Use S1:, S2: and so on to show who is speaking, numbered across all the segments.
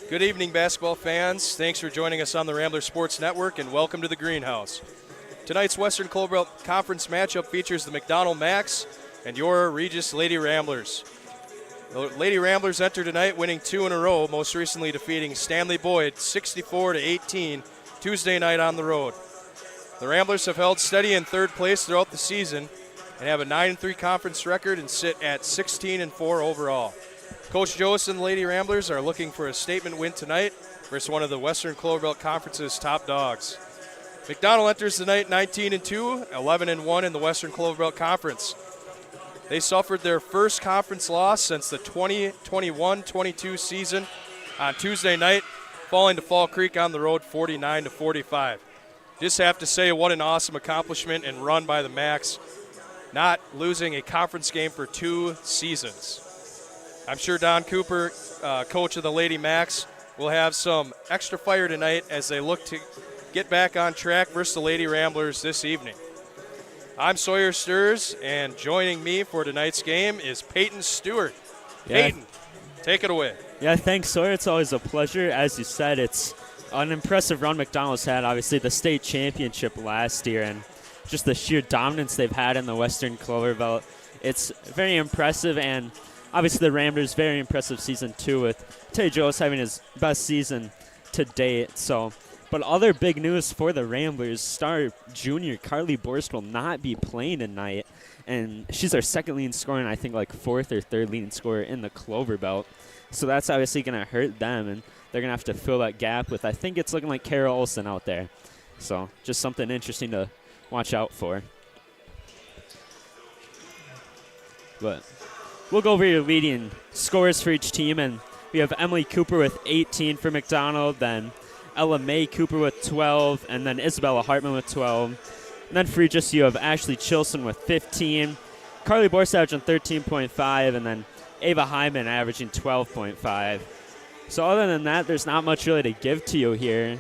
S1: Good evening, basketball fans. Thanks for joining us on the Ramblers Sports Network, and welcome to the Greenhouse. Tonight's Western Clover Belt Conference matchup features the McDonell Max and your Regis Lady Ramblers. The Lady Ramblers enter tonight winning 2 in a row, most recently defeating Stanley Boyd 64-18 Tuesday night on the road. The Ramblers have held steady in third place throughout the season and have a 9-3 conference record and sit at 16-4 overall. Coach Joas and the Lady Ramblers are looking for a statement win tonight versus one of the Western Clover Belt Conference's top dogs. McDonell enters the night 19-2, 11-1 in the Western Clover Belt Conference. They suffered their first conference loss since the 2021-22 season on Tuesday night, falling to Fall Creek on the road 49-45. Just have to say what an awesome accomplishment and run by the Max, not losing a conference game for 2 seasons. I'm sure Don Cooper, coach of the Lady Max, will have some extra fire tonight as they look to get back on track versus the Lady Ramblers this evening. I'm Sawyer Sturz, and joining me for tonight's game is Peyton Stewart. Peyton, take it away.
S2: Yeah, thanks, Sawyer. It's always a pleasure. As you said, it's an impressive run McDonell's had. Obviously, the state championship last year, and just the sheer dominance they've had in the Western Clover Belt. It's very impressive, and obviously the Ramblers' very impressive season, too, with Tay Joas having his best season to date. But other big news for the Ramblers, star junior Carly Borst will not be playing tonight, and she's our second leading scorer, and I think like fourth or third leading scorer in the Clover Belt. So that's obviously going to hurt them, and they're going to have to fill that gap with, I think it's looking like Kara Olsen out there. So just something interesting to watch out for. But we'll go over your leading scorers for each team, and we have Emily Cooper with 18 for McDonell, then Ella Mae Cooper with 12, and then Isabella Hartman with 12. And then for Regis, you have Ashley Chilson with 15, Carly Borst averaging 13.5, and then Ava Hyman averaging 12.5. So other than that, there's not much really to give to you here,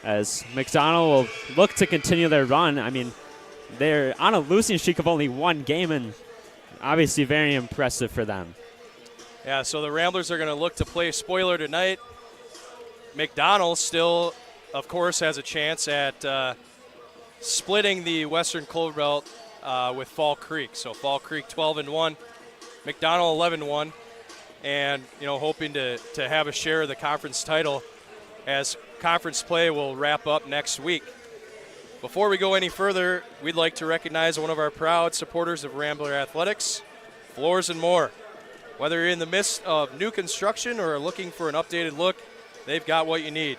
S2: as McDonell will look to continue their run. I mean, they're on a losing streak of only 1 game, and obviously very impressive for them.
S1: Yeah, so the Ramblers are going to look to play spoiler tonight. McDonell still, of course, has a chance at splitting the Western Clover Belt with Fall Creek. So Fall Creek 12-1, McDonell 11-1, and hoping to have a share of the conference title as conference play will wrap up next week. Before we go any further, we'd like to recognize one of our proud supporters of Rambler Athletics, Floors and More. Whether you're in the midst of new construction or looking for an updated look, they've got what you need.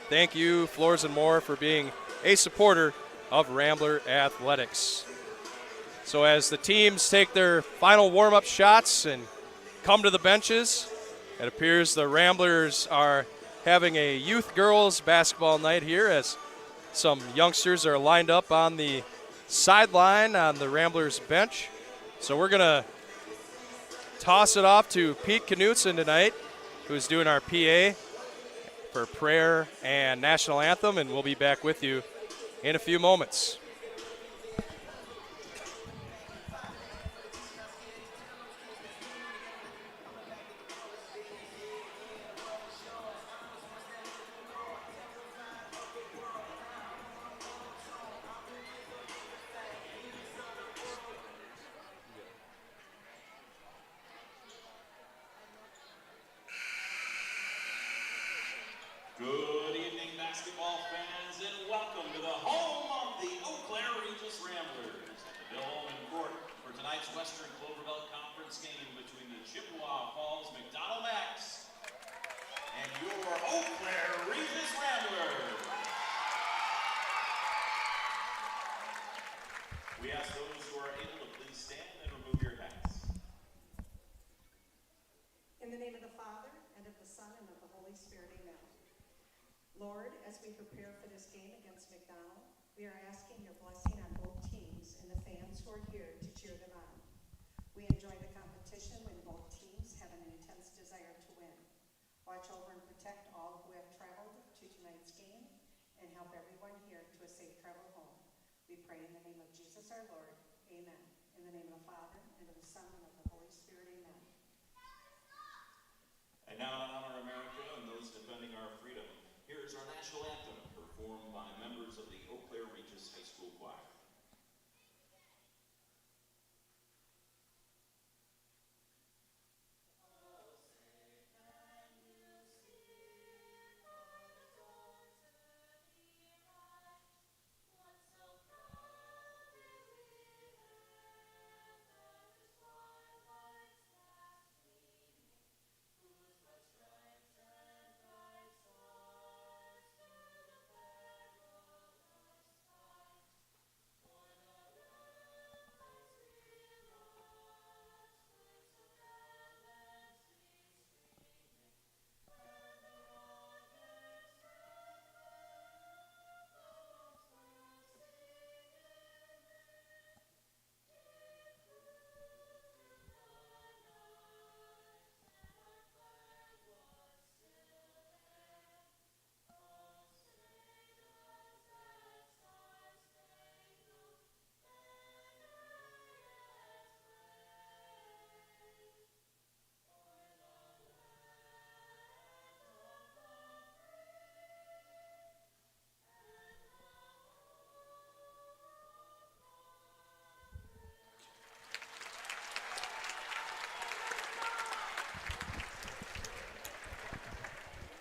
S1: Thank you, Floors and More, for being a supporter of Rambler Athletics. So as the teams take their final warm-up shots and come to the benches, it appears the Ramblers are having a youth girls basketball night here as some youngsters are lined up on the sideline on the Ramblers bench. So we're going to toss it off to Pete Knutson tonight, who's doing our PA for prayer and national anthem, and we'll be back with you in a few moments.
S3: Good evening, basketball fans, and welcome to the home of the Eau Claire Regis Ramblers. The home and court for tonight's Western Clover Belt Conference game between the Chippewa Falls McDonell Max and your Eau Claire Regis Ramblers. We ask those who are able to please stand and remove your hats.
S4: In the name of the Father, and of the Son, and of the Holy Spirit, amen. Lord, as we prepare for this game against McDonell, we are asking your blessing on both teams and the fans who are here to cheer them on. We enjoy the competition when both teams have an intense desire to win. Watch over and protect all who have traveled to tonight's game and help everyone here to a safe travel home. We pray in the name of Jesus our Lord. Amen. In the name of the Father, and of the Son, and of the Holy Spirit, amen.
S3: And now to honor America and those defending national anthem performed by members of the Eau Claire Regis High School Choir.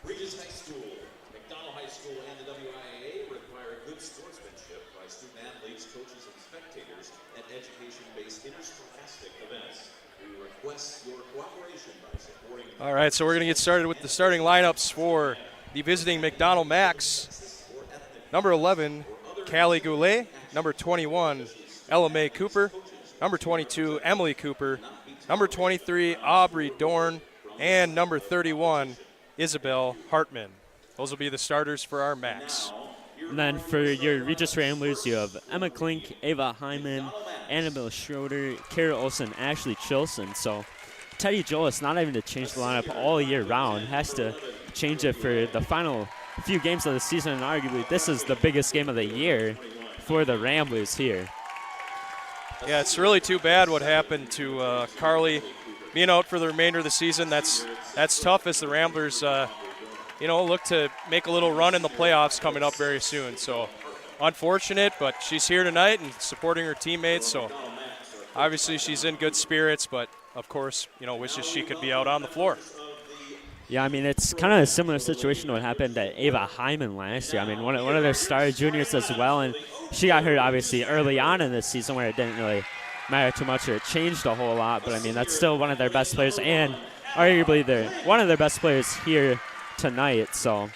S3: Regis High School, McDonell High School, and the WIAA require good sportsmanship by student athletes, coaches, and spectators at education-based interscholastic events. We request your cooperation by supporting.
S1: All right, so we're going to get started with the starting lineups for the visiting McDonell Max. Number 11, Callie Goulet. Number 21, Ella Mae Cooper. Number 22, Emily Cooper. Number 23, Aubrey Dorn. And number 31, Isabel Hartman. Those will be the starters for our Max.
S2: And then for your Regis Ramblers, you have Emma Klink, Ava Hyman, Annabelle Schroeder, Kara Olsen, Ashley Chilson. So Teddy Jolis not having to change the lineup all year round, has to change it for the final few games of the season, and arguably this is the biggest game of the year for the Ramblers here.
S1: Yeah, it's really too bad what happened to Carly being out for the remainder of the season. That's tough as the Ramblers, look to make a little run in the playoffs coming up very soon. So unfortunate, but she's here tonight and supporting her teammates. So obviously she's in good spirits, but of course, wishes she could be out on the floor.
S2: Yeah, I mean, it's kind of a similar situation to what happened to Ava Hyman last year. I mean, one of their star juniors as well, and she got hurt obviously early on in this season where it didn't really matter too much or it changed a whole lot. But, I mean, that's still one of their best players and arguably one of their best players here tonight. So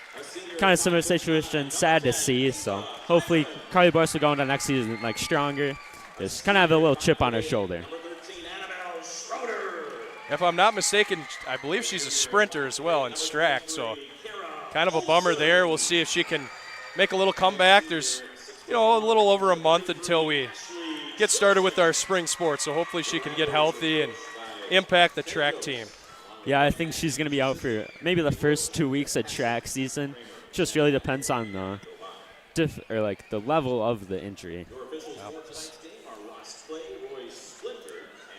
S2: kind of similar situation, sad to see. So hopefully Carly Boyce will go into next season stronger. Just kind of have a little chip on her shoulder.
S1: If I'm not mistaken, I believe she's a sprinter as well in track, so kind of a bummer there. We'll see if she can make a little comeback. There's, a little over a month until we get started with our spring sports, so hopefully she can get healthy and impact the track team.
S2: Yeah, I think she's going to be out for maybe the first 2 weeks of track season. Just really depends on the level of the injury.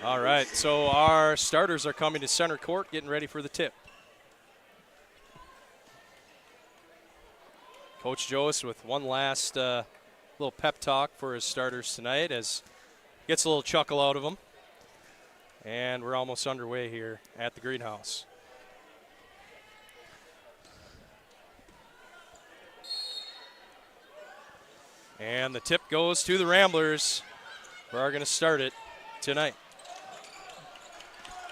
S1: All right, so our starters are coming to center court, getting ready for the tip. Coach Joas with one last little pep talk for his starters tonight as gets a little chuckle out of them. And we're almost underway here at the greenhouse. And the tip goes to the Ramblers, who are going to start it tonight.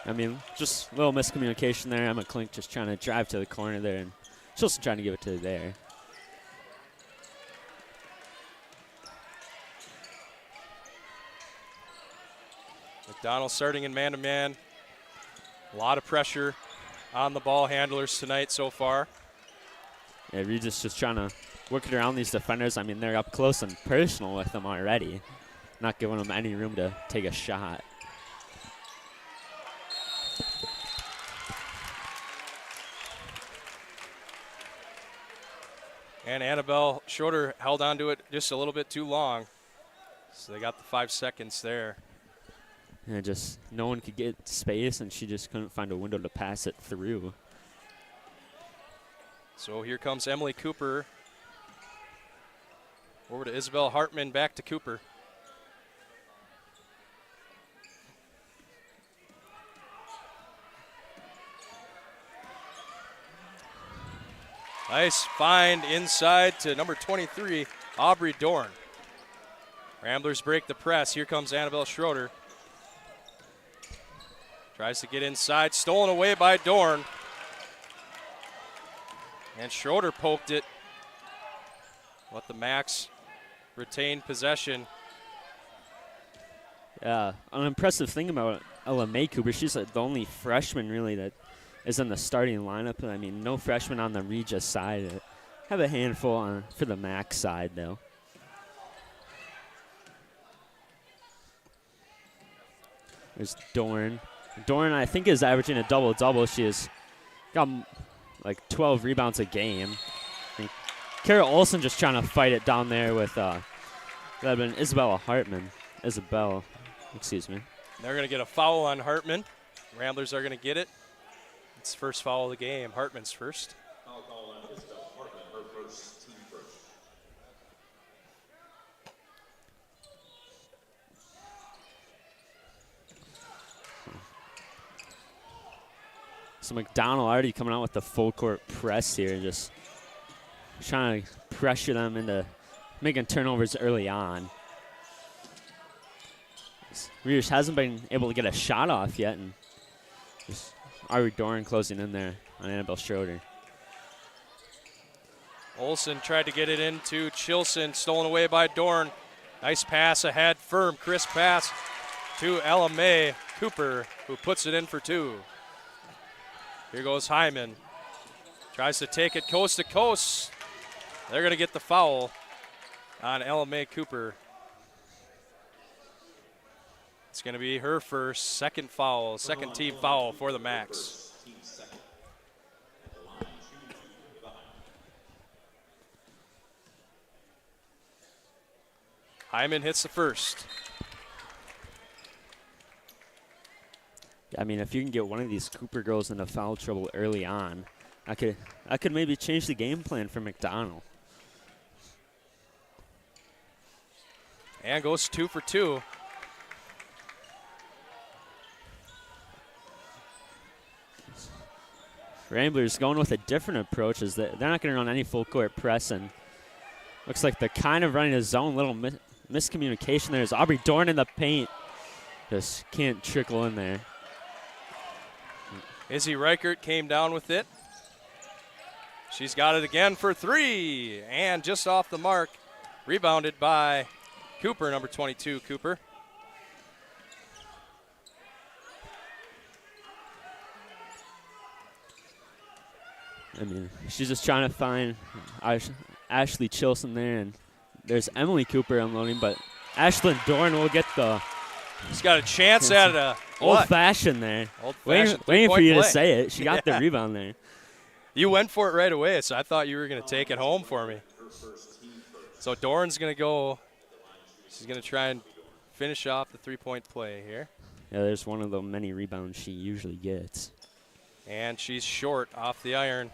S2: I mean, just a little miscommunication there. Emma Klink just trying to drive to the corner there, and she's also trying to give it to there.
S1: McDonell starting in man-to-man. A lot of pressure on the ball handlers tonight so far.
S2: Yeah, Regis just trying to work it around these defenders. I mean, they're up close and personal with them already, not giving them any room to take a shot.
S1: And Annabelle Schroeder held on to it just a little bit too long. So they got the 5 seconds there.
S2: And just no one could get space, and she just couldn't find a window to pass it through.
S1: So here comes Emily Cooper Over to Isabel Hartman, back to Cooper. Nice find inside to number 23, Aubrey Dorn. Ramblers break the press. Here comes Annabelle Schroeder. Tries to get inside, stolen away by Dorn. And Schroeder poked it. Let the Max retain possession.
S2: Yeah, an impressive thing about Ella Mae Cooper, she's the only freshman really that is in the starting lineup. I mean, no freshman on the Regis side. Have a handful for the Max side, though. There's Dorn. Dorn, I think, is averaging a double-double. She has got like 12 rebounds a game. I think Kara Olsen just trying to fight it down there with that had been Isabella Hartman. Isabel, excuse me.
S1: They're going to get a foul on Hartman. Ramblers are going to get it. It's first foul of the game. Hartman's first.
S3: Foul call on Isabel Hartman, her first, team first.
S2: So McDonell already coming out with the full court press here, just trying to pressure them into making turnovers early on. Regis hasn't been able to get a shot off yet, and just Ari Dorn closing in there on Annabelle Schroeder.
S1: Olsen tried to get it into Chilson, stolen away by Dorn. Nice pass ahead, firm, crisp pass to Ella Mae Cooper, who puts it in for two. Here goes Hyman. Tries to take it coast to coast. They're going to get the foul on Ella Mae Cooper. It's going to be her first, second foul, second team foul for the Max. Hyman hits the first.
S2: I mean, if you can get one of these Cooper girls into foul trouble early on, I could maybe change the game plan for McDonell.
S1: And goes 2 for 2.
S2: Ramblers going with a different approach, is that they're not going to run any full court press, and looks like they're kind of running a zone. Little miscommunication. There's Aubrey Dorn in the paint. Just can't trickle in there.
S1: Izzy Reichert came down with it. She's got it again for three, and just off the mark. Rebounded by Cooper, number 22, Cooper.
S2: I mean, she's just trying to find Ashley Chilson there, and there's Emily Cooper unloading, but Ashlyn Dorn will get the
S1: She's got a chance at a
S2: old-fashioned there.
S1: Old-fashioned
S2: Waiting for you
S1: play.
S2: to say it. She got the rebound there.
S1: You went for it right away, so I thought you were going to take it home for me. So Dorn's going to go. She's going to try and finish off the three-point play here.
S2: Yeah, there's one of the many rebounds she usually gets.
S1: And she's short off the iron.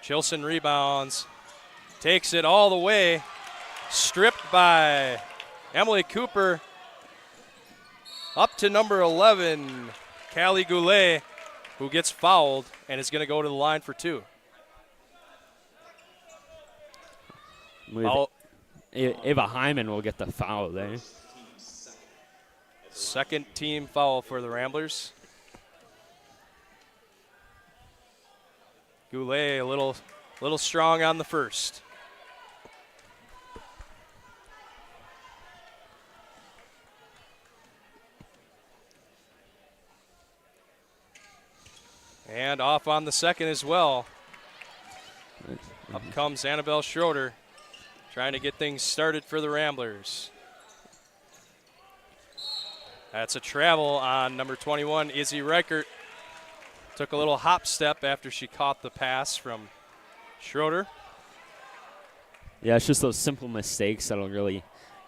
S1: Chilson rebounds. Takes it all the way. Stripped by Emily Cooper. Up to number 11, Callie Goulet, who gets fouled and is going to go to the line for two.
S2: Ava Hyman will get the foul there.
S1: Second team foul for the Ramblers. Goulet a little strong on the first. And off on the second as well. Up comes Annabelle Schroeder, trying to get things started for the Ramblers. That's a travel on number 21, Izzy Reichert. Took a little hop step after she caught the pass from Schroeder.
S2: Yeah, it's just those simple mistakes that'll really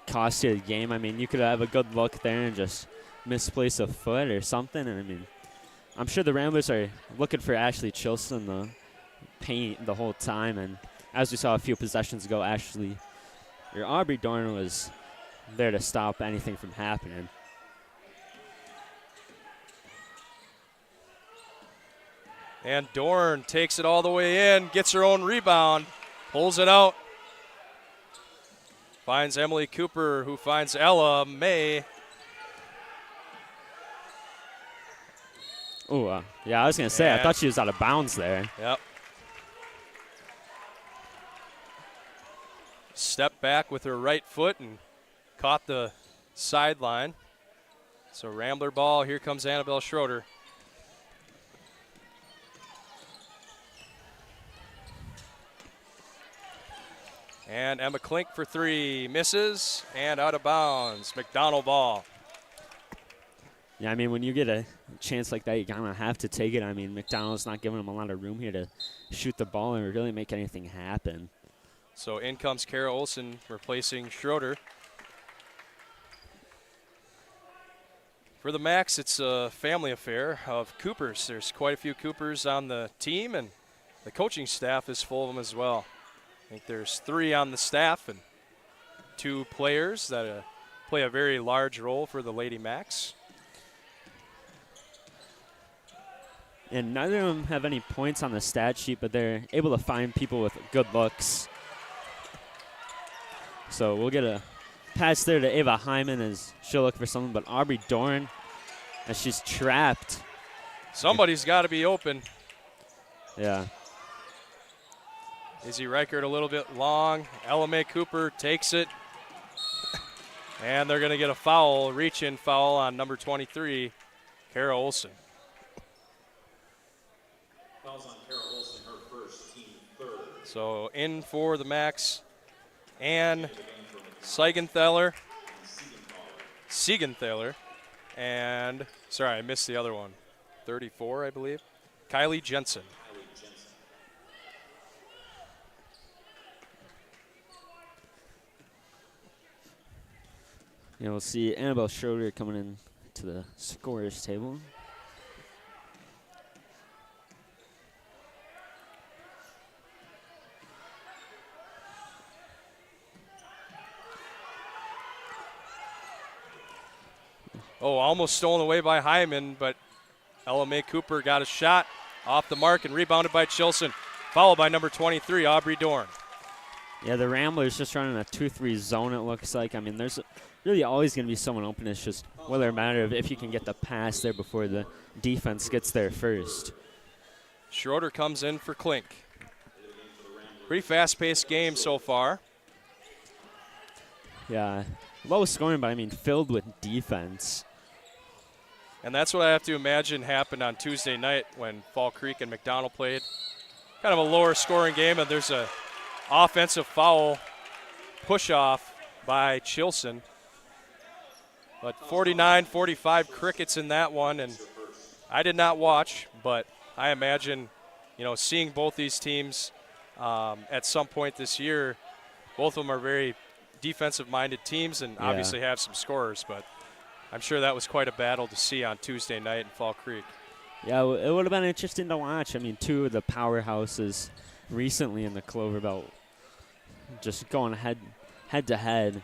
S2: cost you the game. I mean, you could have a good look there and just misplace a foot or something. And I mean, I'm sure the Ramblers are looking for Ashley Chilson in the paint the whole time. And as we saw a few possessions ago, Ashley Your Aubrey Dorn was there to stop anything from happening.
S1: And Dorn takes it all the way in, gets her own rebound, pulls it out. Finds Emily Cooper, who finds Ella May.
S2: Oh, yeah, I was going to say, I thought she was out of bounds there.
S1: Yep. Stepped back with her right foot and caught the sideline. So Rambler ball, here comes Annabelle Schroeder. And Emma Klink for three, misses, and out of bounds. McDonell ball.
S2: Yeah, I mean, when you get a chance like that, you kind of have to take it. I mean, McDonald's not giving them a lot of room here to shoot the ball and really make anything happen.
S1: So in comes Kara Olsen replacing Schroeder. For the Max, it's a family affair of Coopers. There's quite a few Coopers on the team, and the coaching staff is full of them as well. I think there's 3 on the staff and 2 players that play a very large role for the Lady Max.
S2: And neither of them have any points on the stat sheet, but they're able to find people with good looks. So we'll get a pass there to Ava Hyman as she'll look for someone, but Aubrey Dorn, as she's trapped.
S1: Somebody's got to be open.
S2: Yeah.
S1: Izzy Reichert a little bit long. Ella Mae Cooper takes it. And they're going to get a foul, reach-in foul on number 23, Kara Olsen.
S3: Fouls on Kara Olsen, her first, team third.
S1: So in for the Max, Ann Siegenthaler, and, sorry, I missed the other one, 34, I believe, Kylie Jensen.
S2: Yeah, we'll see Annabelle Schroeder coming in to the scorer's table.
S1: Oh, almost stolen away by Hyman, but Ella Mae Cooper got a shot off the mark and rebounded by Chilson, followed by number 23, Aubrey Dorn.
S2: Yeah, the Ramblers just running a 2-3 zone, it looks like. I mean, there's really always going to be someone open. It's just whether a matter of if you can get the pass there before the defense gets there first.
S1: Schroeder comes in for Klink. Pretty fast-paced game so far.
S2: Yeah, low scoring, but I mean filled with defense.
S1: And that's what I have to imagine happened on Tuesday night when Fall Creek and McDonell played. Kind of a lower scoring game, and there's a offensive foul push-off by Chilson. But 49-45 Crickets in that one, and I did not watch, but I imagine, you know, seeing both these teams at some point this year, both of them are very defensive-minded teams and obviously have some scorers, but I'm sure that was quite a battle to see on Tuesday night in Fall Creek.
S2: Yeah, it would have been interesting to watch. I mean, 2 of the powerhouses recently in the Clover Belt just going head to head.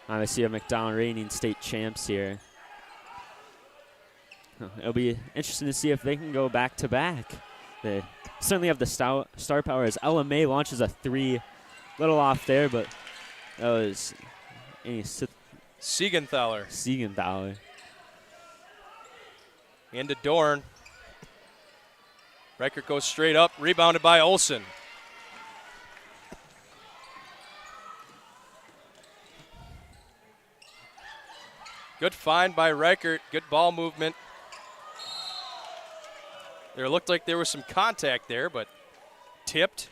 S2: Obviously, a McDonell reigning state champs here. It'll be interesting to see if they can go back to back. They certainly have the star power as Ella May launches a 3, little off there, but that was
S1: Siegenthaler. Into Dorn. Reichert goes straight up, rebounded by Olsen. Good find by Reichert, good ball movement. There looked like there was some contact there, but tipped.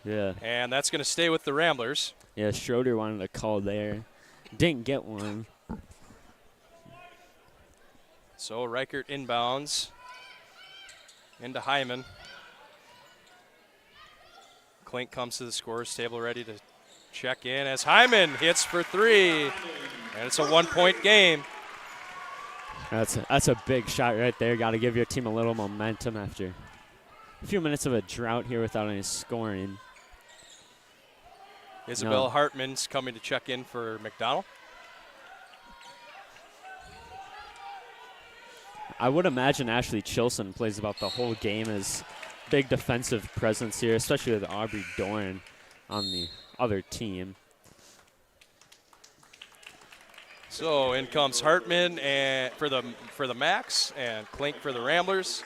S2: Yeah.
S1: And that's going to stay with the Ramblers.
S2: Yeah, Schroeder wanted a call there. Didn't get one.
S1: So Reichert inbounds into Hyman. Klink comes to the scorer's table ready to check in as Hyman hits for 3. And it's a 1-point game.
S2: That's a big shot right there. Got to give your team a little momentum after a few minutes of a drought here without any scoring.
S1: Isabel Hartman's coming to check in for McDonell.
S2: I would imagine Ashley Chilson plays about the whole game as big defensive presence here, especially with Aubrey Dorn on the other team.
S1: So in comes Hartman and for the Max and Klink for the Ramblers.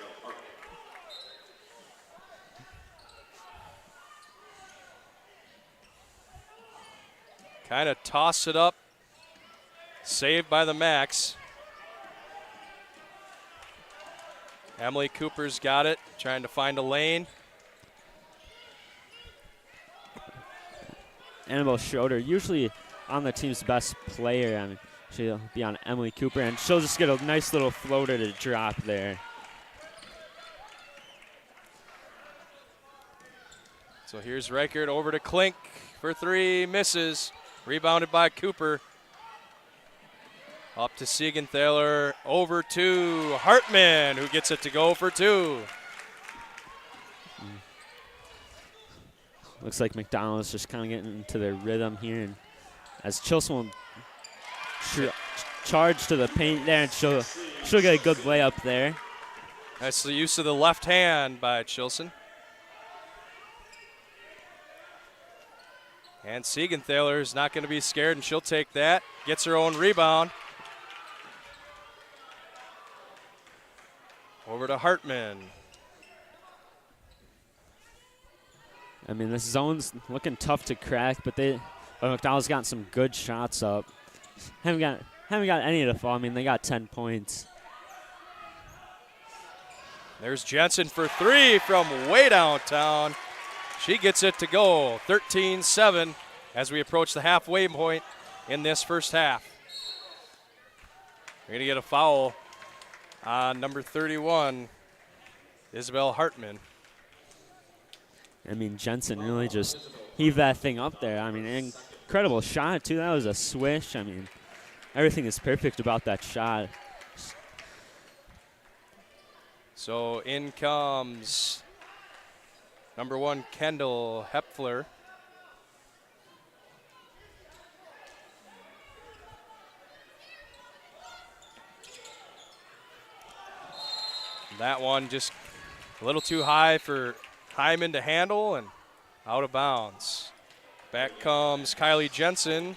S1: Kind of toss it up. Saved by the Max. Emily Cooper's got it, trying to find a lane.
S2: Annabelle Schroeder, usually on the team's best player. I mean, she'll be on Emily Cooper, and she'll just get a nice little floater to drop there.
S1: So here's Reichert over to Klink for three, misses. Rebounded by Cooper. Up to Siegenthaler, over to Hartman, who gets it to go for two.
S2: Looks like McDonell is just kind of getting into their rhythm here, and as Chilson will charge to the paint there, and she'll get a good layup there.
S1: That's the use of the left hand by Chilson. And Siegenthaler is not going to be scared, and she'll take that. Gets her own rebound. Over to Hartman.
S2: I mean, this zone's looking tough to crack, but McDonald's gotten some good shots up. Haven't got any to fall. I mean, they got 10 points.
S1: There's Jensen for three from way downtown. She gets it to go. 13-7 as we approach the halfway point in this first half. We're going to get a foul on number 31, Isabel Hartman.
S2: I mean, Jensen really just heaved that thing up there. I mean, incredible shot, too. That was a swish. I mean, everything is perfect about that shot.
S1: So in comes number 1, Kendall Hepfler. That one just a little too high for Hyman to handle and out of bounds. Back comes Kylie Jensen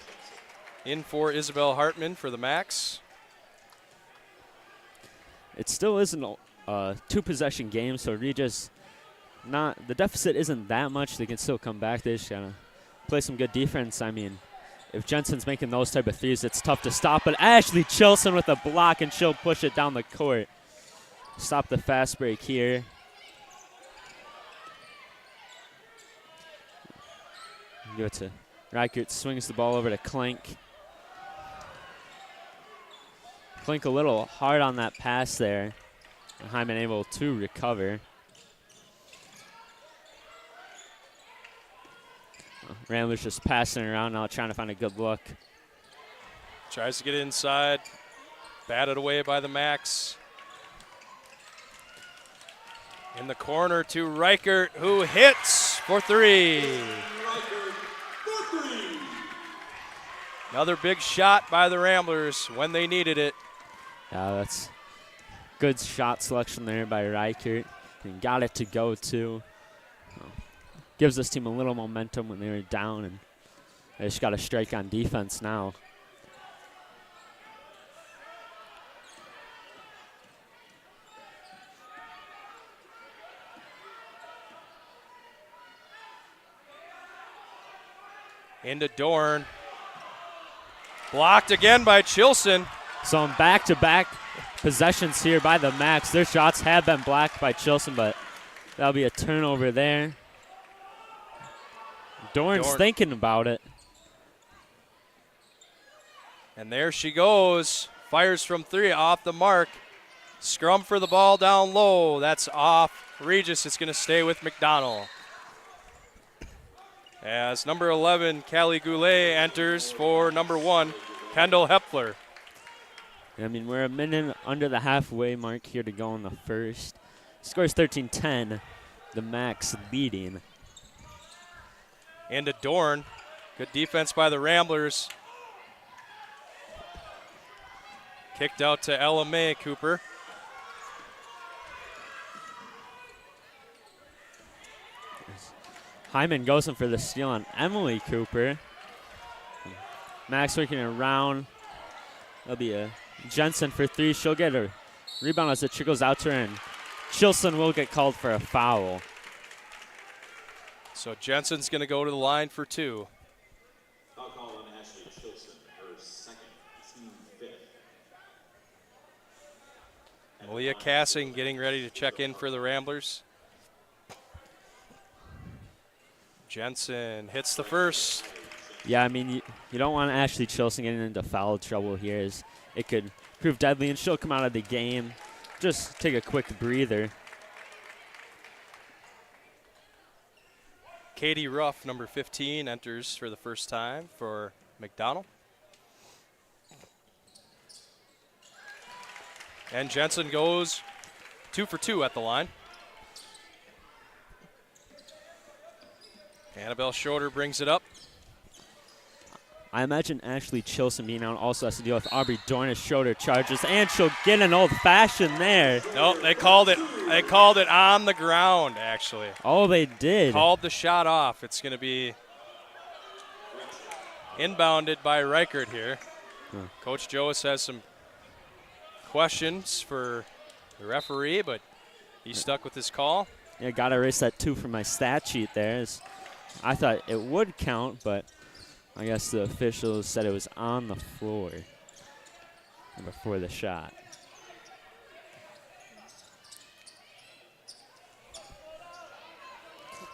S1: in for Isabel Hartman for the Max.
S2: It still isn't a two-possession game, so Regis, the deficit isn't that much. They can still come back. They just gotta play some good defense. I mean, if Jensen's making those type of threes, it's tough to stop. But Ashley Chilson with a block, and she'll push it down the court. Stop the fast break here. Give it to Reichert, swings the ball over to Klink. Klink a little hard on that pass there. And Hyman able to recover. Ramblers just passing around now, trying to find a good look.
S1: Tries to get inside. Batted away by the Max. In the corner to Reichert, who hits for three. Another big shot by the Ramblers when they needed it.
S2: Yeah, that's good shot selection there by Reichert. And got it to go, too. Gives this team a little momentum when they were down, and they just got to strike on defense now.
S1: Into Dorn. Blocked again by Chilson.
S2: So on back-to-back possessions here by the Max. Their shots have been blocked by Chilson, but that'll be a turnover there. Dorn's thinking about it.
S1: And there she goes. Fires from three, off the mark. Scrum for the ball down low. That's off Regis. It's going to stay with McDonell. As number 11, Callie Goulet, enters for number 1, Kendall Hepfler.
S2: I mean, we're a minute under the halfway mark here to go in the first. Scores 13-10, the Max leading.
S1: Into Dorn. Good defense by the Ramblers. Kicked out to Ella Mae Cooper.
S2: Hyman goes in for the steal on Emily Cooper. Max working around. That'll be a Jensen for 3. She'll get a rebound as it trickles out to her, and Chilson will get called for a foul.
S1: So Jensen's going to go to the line for 2.
S3: Foul call on Ashley Chilson, her second, team 5th.
S1: Malia Cassing getting ready to check in for the Ramblers. Jensen hits the first.
S2: Yeah, I mean, you don't want Ashley Chilson getting into foul trouble here, as it could prove deadly, and she'll come out of the game. Just take a quick breather.
S1: Katie Ruff, number 15, enters for the first time for McDonell. And Jensen goes 2 for 2 at the line. Annabelle Schroeder brings it up.
S2: I imagine Ashley Chilson being out also has to deal with Aubrey Dornish. Schroeder charges, and she'll get an old-fashioned there.
S1: Nope, they called it. They called it on the ground, actually.
S2: Oh, they did.
S1: Called the shot off. It's going to be inbounded by Reichert here. Coach Joas has some questions for the referee, but he's stuck with his call.
S2: Yeah, got to erase that 2 from my stat sheet there. I thought it would count, but I guess the officials said it was on the floor before the shot.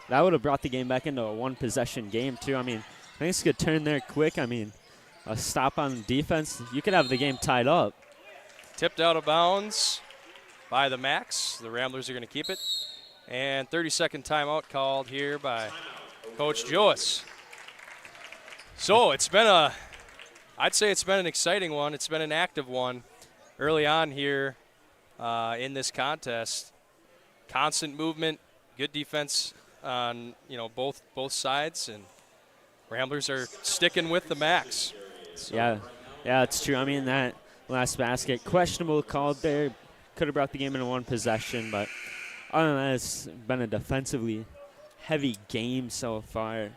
S2: That would have brought the game back into a 1-possession game, too. I mean, things could turn there quick. I mean, a stop on defense, you could have the game tied up.
S1: Tipped out of bounds by the Max. The Ramblers are going to keep it. And 30-second timeout called here by Coach Joas. So it's been I'd say it's been an exciting one. It's been an active one early on here in this contest. Constant movement, good defense on both sides, and Ramblers are sticking with the Max. So.
S2: Yeah, it's true. I mean, that last basket, questionable called there. Could have brought the game into 1 possession, but other than that, it's been a defensively heavy game so far.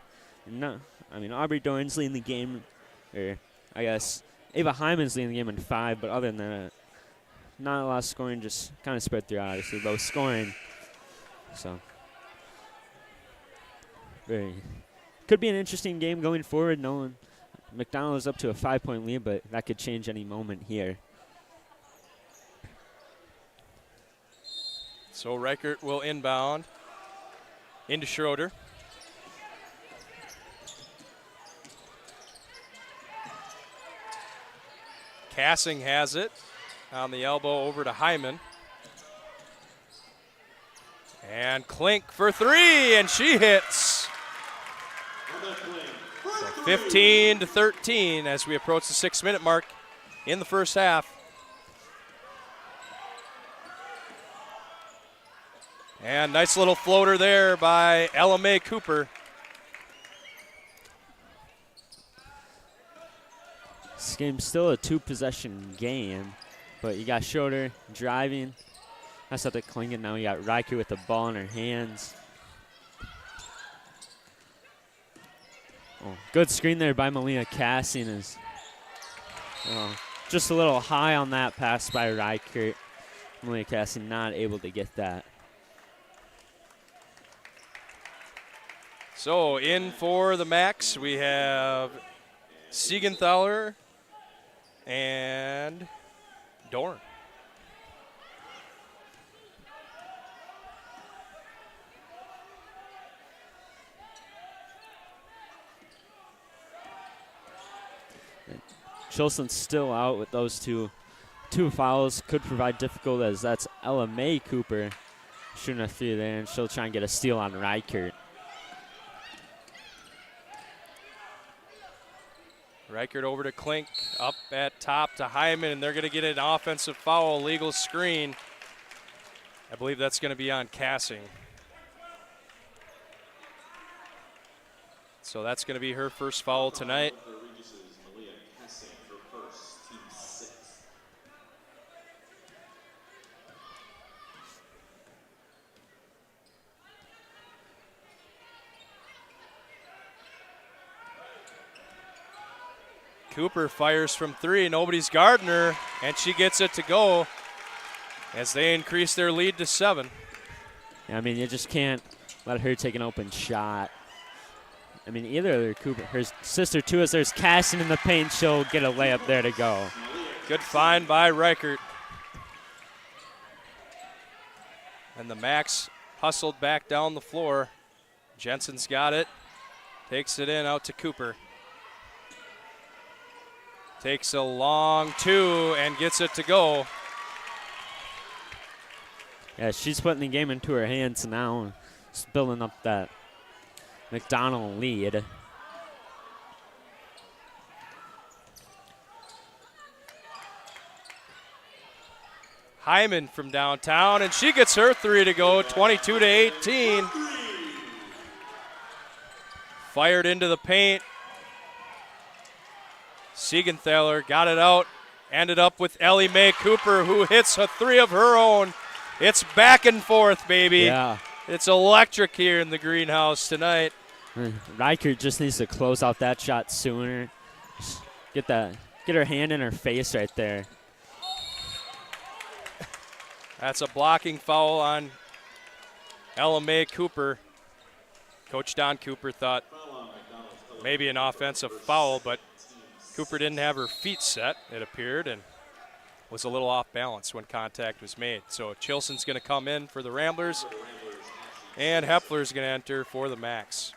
S2: No, I mean, Aubrey Dorn's leading the game, or I guess Ava Hyman's leading the game in 5, but other than that, not a lot of scoring, just kind of spread throughout, obviously, low scoring. So, could be an interesting game going forward. McDonell is up to a 5-point lead, but that could change any moment here.
S1: So Reichert will inbound into Schroeder. Cassing has it on the elbow over to Hyman. And Klink for 3, and she hits. 15-13 as we approach the 6-minute mark in the first half. And nice little floater there by Ella Mae Cooper.
S2: This game's still a 2-possession game, but you got Schroeder driving. That's up to Klink, and now you got Riker with the ball in her hands. Oh, good screen there by Malia Cassing. Just a little high on that pass by Riker. Malia Cassing not able to get that.
S1: So in for the Max, we have Siegenthaler and Dorn.
S2: Chilson's still out with those two fouls. Could provide difficult, as that's Ella Mae Cooper shooting a 3 there, and she'll try and get a steal on Reichert.
S1: Reichert over to Klink, up at top to Hyman, and they're going to get an offensive foul, legal screen. I believe that's going to be on Cassing. So that's going to be her first foul tonight. Cooper fires from 3. Nobody's guarding her, and she gets it to go as they increase their lead to 7.
S2: Yeah, I mean, you just can't let her take an open shot. I mean, either Cooper, her sister too, as there's Casson in the paint, she'll get a layup there to go.
S1: Good find by Reichert. And the Max hustled back down the floor. Jensen's got it, takes it in out to Cooper. Takes a long 2 and gets it to go.
S2: Yeah, she's putting the game into her hands now, just building up that McDonell lead.
S1: Hyman from downtown, and she gets her 3 to go, 22-18. Fired into the paint. Siegenthaler got it out, ended up with Ellie Mae Cooper, who hits a 3 of her own. It's back and forth, baby.
S2: Yeah.
S1: It's electric here in the greenhouse tonight.
S2: Reichert just needs to close out that shot sooner. Get her hand in her face right there.
S1: That's a blocking foul on Ella Mae Cooper. Coach Don Cooper thought maybe an offensive foul, but Cooper didn't have her feet set, it appeared, and was a little off balance when contact was made. So Chilson's going to come in for the Ramblers, and Hepler's going to enter for the Max.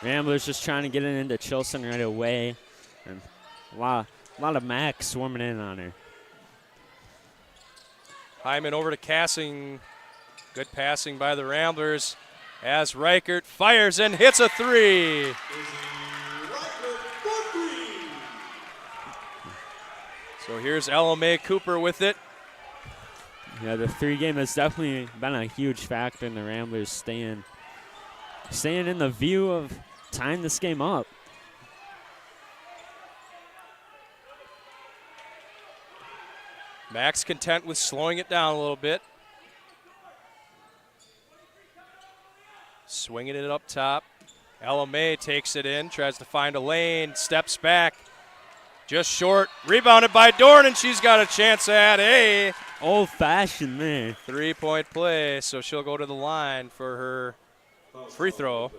S2: Ramblers just trying to get it into Chilson right away. And a lot of Max swarming in on her.
S1: Hyman over to Cassing. Good passing by the Ramblers as Reichert fires and hits a 3. So here's Ella Mae Cooper with it.
S2: Yeah, the 3 game has definitely been a huge factor in the Ramblers staying in the view of tying this game up.
S1: Max content with slowing it down a little bit. Swinging it up top. Ella Mae takes it in, tries to find a lane, steps back. Just short, rebounded by Dorn, and she's got a chance at a
S2: old-fashioned there.
S1: 3-point play, so she'll go to the line for her free throw.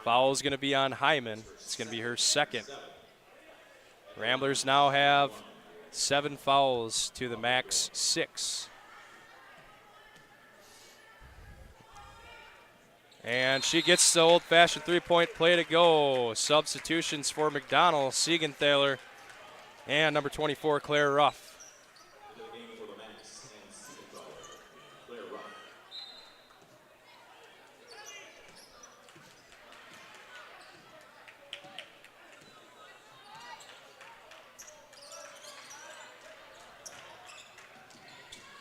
S1: Foul is going to be on Hyman. It's going to be her second. Ramblers now have 7 fouls to the Max 6. And she gets the old-fashioned 3-point play to go. Substitutions for McDonell, Siegenthaler, and number 24, Claire Ruff.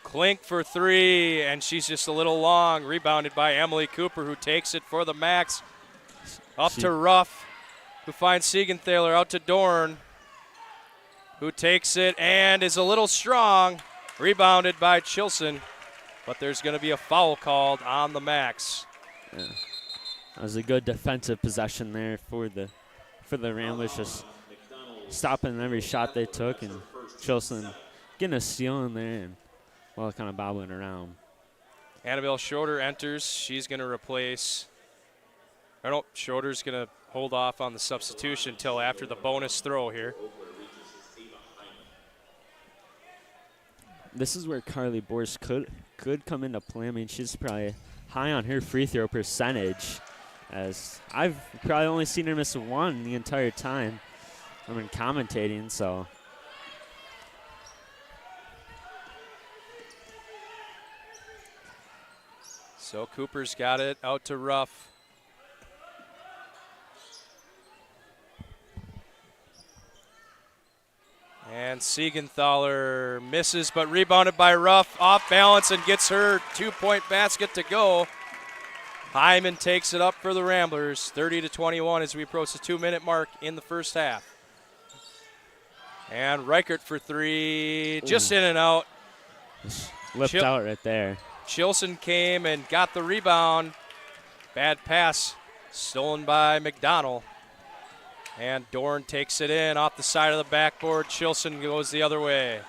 S1: Klink for 3, and she's just a little long. Rebounded by Emily Cooper, who takes it for the Max. Up to Ruff, who finds Siegenthaler. Out to Dorn, who takes it and is a little strong. Rebounded by Chilson, but there's going to be a foul called on the Max.
S2: Yeah. That was a good defensive possession there for the Ramblers, just stopping every shot they took, and Chilson getting a steal in there and kind of bobbling around.
S1: Annabelle Schroeder enters. She's going to replace. Or no, Schroeder's going to hold off on the substitution until after the bonus throw here.
S2: This is where Carly Borst could come into play. I mean, she's probably high on her free throw percentage, as I've probably only seen her miss 1 the entire time I've been commentating, so.
S1: So Cooper's got it out to Ruff. And Siegenthaler misses, but rebounded by Ruff, off balance, and gets her 2-point basket to go. Hyman takes it up for the Ramblers, 30-21 as we approach the 2-minute mark in the first half. And Reichert for three, just in and out.
S2: Lipped out right there.
S1: Chilson came and got the rebound. Bad pass, stolen by McDonell. And Dorn takes it in off the side of the backboard. Chilson goes the other way.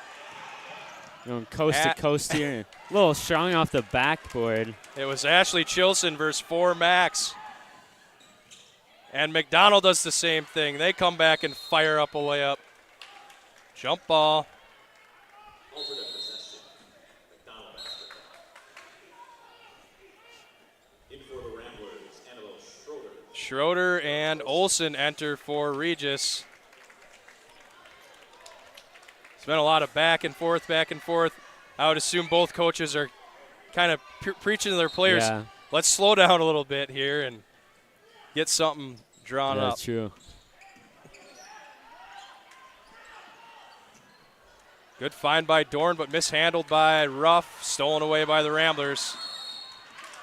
S2: Going coast to coast here. A little strong off the backboard.
S1: It was Ashley Chilson versus 4 Max. And McDonell does the same thing. They come back and fire up a layup. Jump ball. Schroeder and Olsen enter for Regis. It's been a lot of back and forth, back and forth. I would assume both coaches are kind of preaching to their players, let's slow down a little bit here and get something drawn up.
S2: That's true.
S1: Good find by Dorn, but mishandled by Ruff, stolen away by the Ramblers.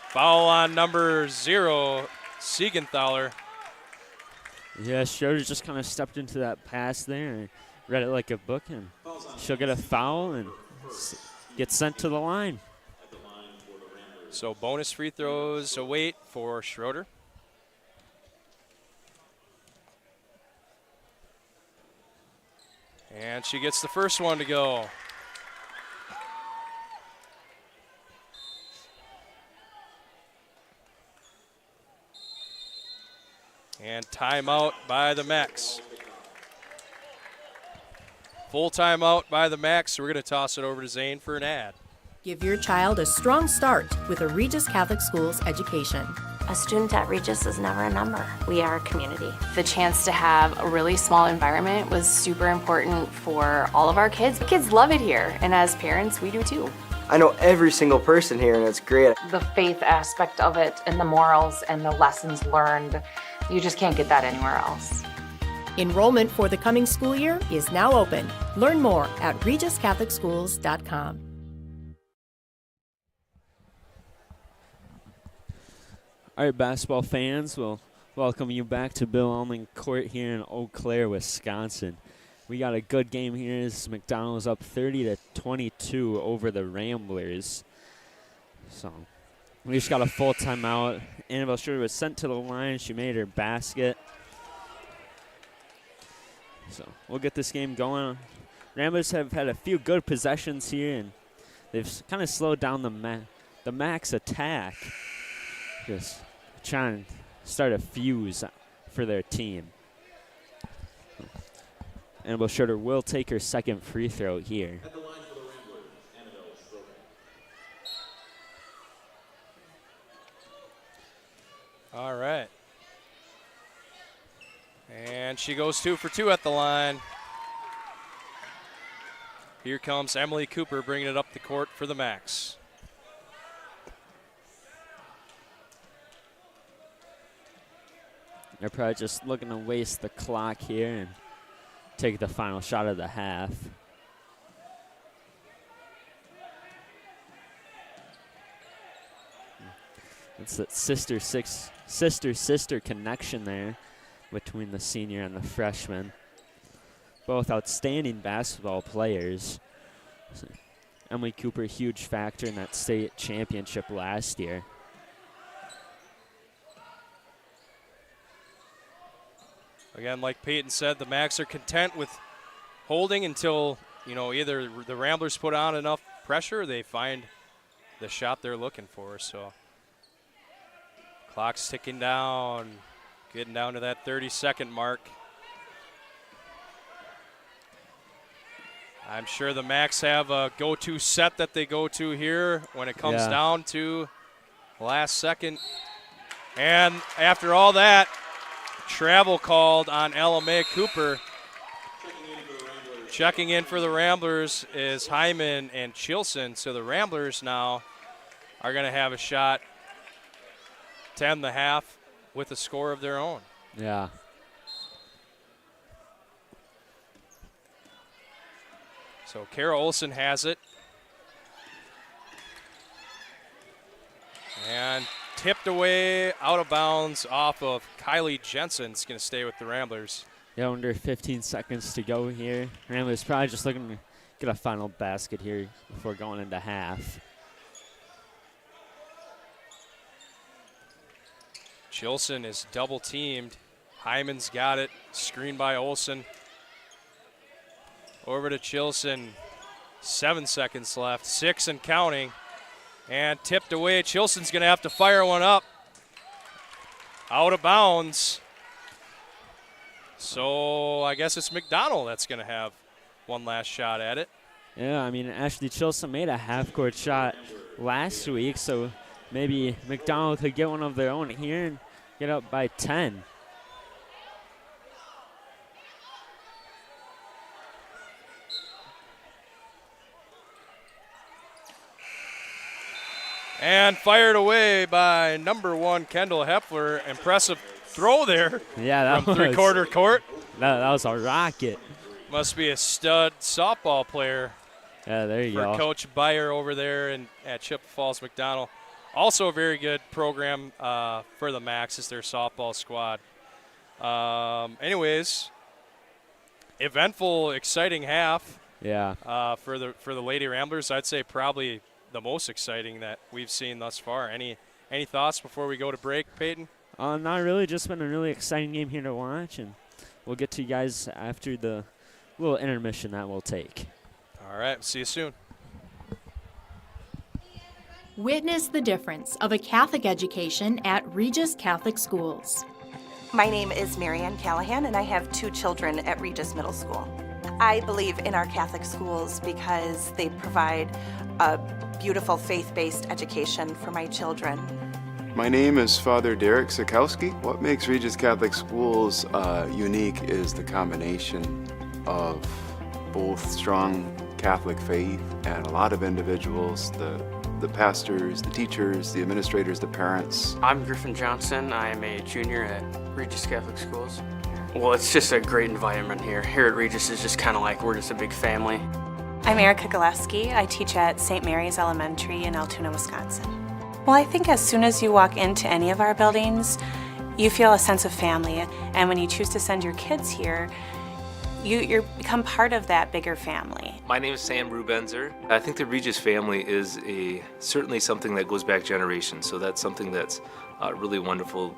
S1: Foul on number 0, Siegenthaler.
S2: Yeah, Schroeder just kind of stepped into that pass there and read it like a book, and she'll get a foul and get sent to the line.
S1: So bonus free throws await for Schroeder. And she gets the first one to go. And timeout by the Max. Full timeout by the Max. So we're going to toss it over to Zane for an ad.
S5: Give your child a strong start with a Regis Catholic Schools education.
S6: A student at Regis is never a number. We are a community. The chance to have a really small environment was super important for all of our kids. The kids love it here, and as parents, we do too.
S7: I know every single person here, and it's great.
S8: The faith aspect of it and the morals and the lessons learned, you just can't get that anywhere else.
S5: Enrollment for the coming school year is now open. Learn more at regiscatholicschools.com.
S2: All right, basketball fans, we'll welcome you back to Bill Allman Court here in Eau Claire, Wisconsin. We got a good game here as McDonell is up 30-22 over the Ramblers. So we just got a full timeout. Annabelle Schroeder was sent to the line. She made her basket. So we'll get this game going. Ramblers have had a few good possessions here, and they've kind of slowed down the Max attack. Just trying to start a fuse for their team. Annabelle Schroeder will take her second free throw here.
S3: At the line for the Ramblers, Annabelle Schroeder.
S1: All right. And she goes 2 for 2 at the line. Here comes Emily Cooper bringing it up the court for the Max.
S2: They're probably just looking to waste the clock here and take the final shot of the half. It's that sister connection there between the senior and the freshman. Both outstanding basketball players. So Emily Cooper, a huge factor in that state championship last year.
S1: Again, like Peyton said, the Max are content with holding until, either the Ramblers put on enough pressure or they find the shot they're looking for. So clock's ticking down, getting down to that 30-second mark. I'm sure the Max have a go-to set that they go to here when it comes down to the last second. And after all that, travel called on Ella Mae Cooper. Checking in for the Ramblers is Hyman and Chilson. So the Ramblers now are going to have a shot to end the half with a score of their own.
S2: Yeah.
S1: So Kara Olson has it. And tipped away, out of bounds off of Kylie Jensen. It's going to stay with the Ramblers.
S2: Yeah, under 15 seconds to go here. Ramblers probably just looking to get a final basket here before going into half.
S1: Chilson is double teamed. Hyman's got it. Screened by Olson. Over to Chilson. 7 seconds left. 6 and counting. And tipped away. Chilson's going to have to fire one up. Out of bounds. So I guess it's McDonell that's going to have one last shot at it.
S2: Yeah, I mean, Ashley Chilson made a half-court shot last week, so maybe McDonell could get one of their own here and get up by 10.
S1: And fired away by number 1, Kendall Hepler. Impressive throw there.
S2: Yeah, that
S1: from
S2: was
S1: three-quarter court.
S2: That was a rocket.
S1: Must be a stud softball player.
S2: Yeah, there you
S1: for
S2: go.
S1: Coach Beyer over there at Chippewa Falls McDonell. Also a very good program for the Max is their softball squad. Anyways, eventful, exciting half.
S2: Yeah.
S1: For the Lady Ramblers, I'd say probably the most exciting that we've seen thus far. Any thoughts before we go to break, Peyton?
S2: Not really. Just been a really exciting game here to watch, and we'll get to you guys after the little intermission that we'll take.
S1: All right. See you soon.
S5: Witness the difference of a Catholic education at Regis Catholic Schools.
S9: My name is Marianne Callahan, and I have 2 children at Regis Middle School. I believe in our Catholic schools because they provide a beautiful faith-based education for my children.
S10: My name is Father Derek Sikowski. What makes Regis Catholic Schools unique is the combination of both strong Catholic faith and a lot of individuals, the pastors, the teachers, the administrators, the parents.
S11: I'm Griffin Johnson. I am a junior at Regis Catholic Schools. Well, it's just a great environment here. Here at Regis is just kind of like we're just a big family.
S12: I'm Erica Gillespie. I teach at St. Mary's Elementary in Altoona, Wisconsin. Well, I think as soon as you walk into any of our buildings, you feel a sense of family. And when you choose to send your kids here, you become part of that bigger family.
S13: My name is Sam Rubenzer. I think the Regis family is certainly something that goes back generations, so that's something that's really wonderful.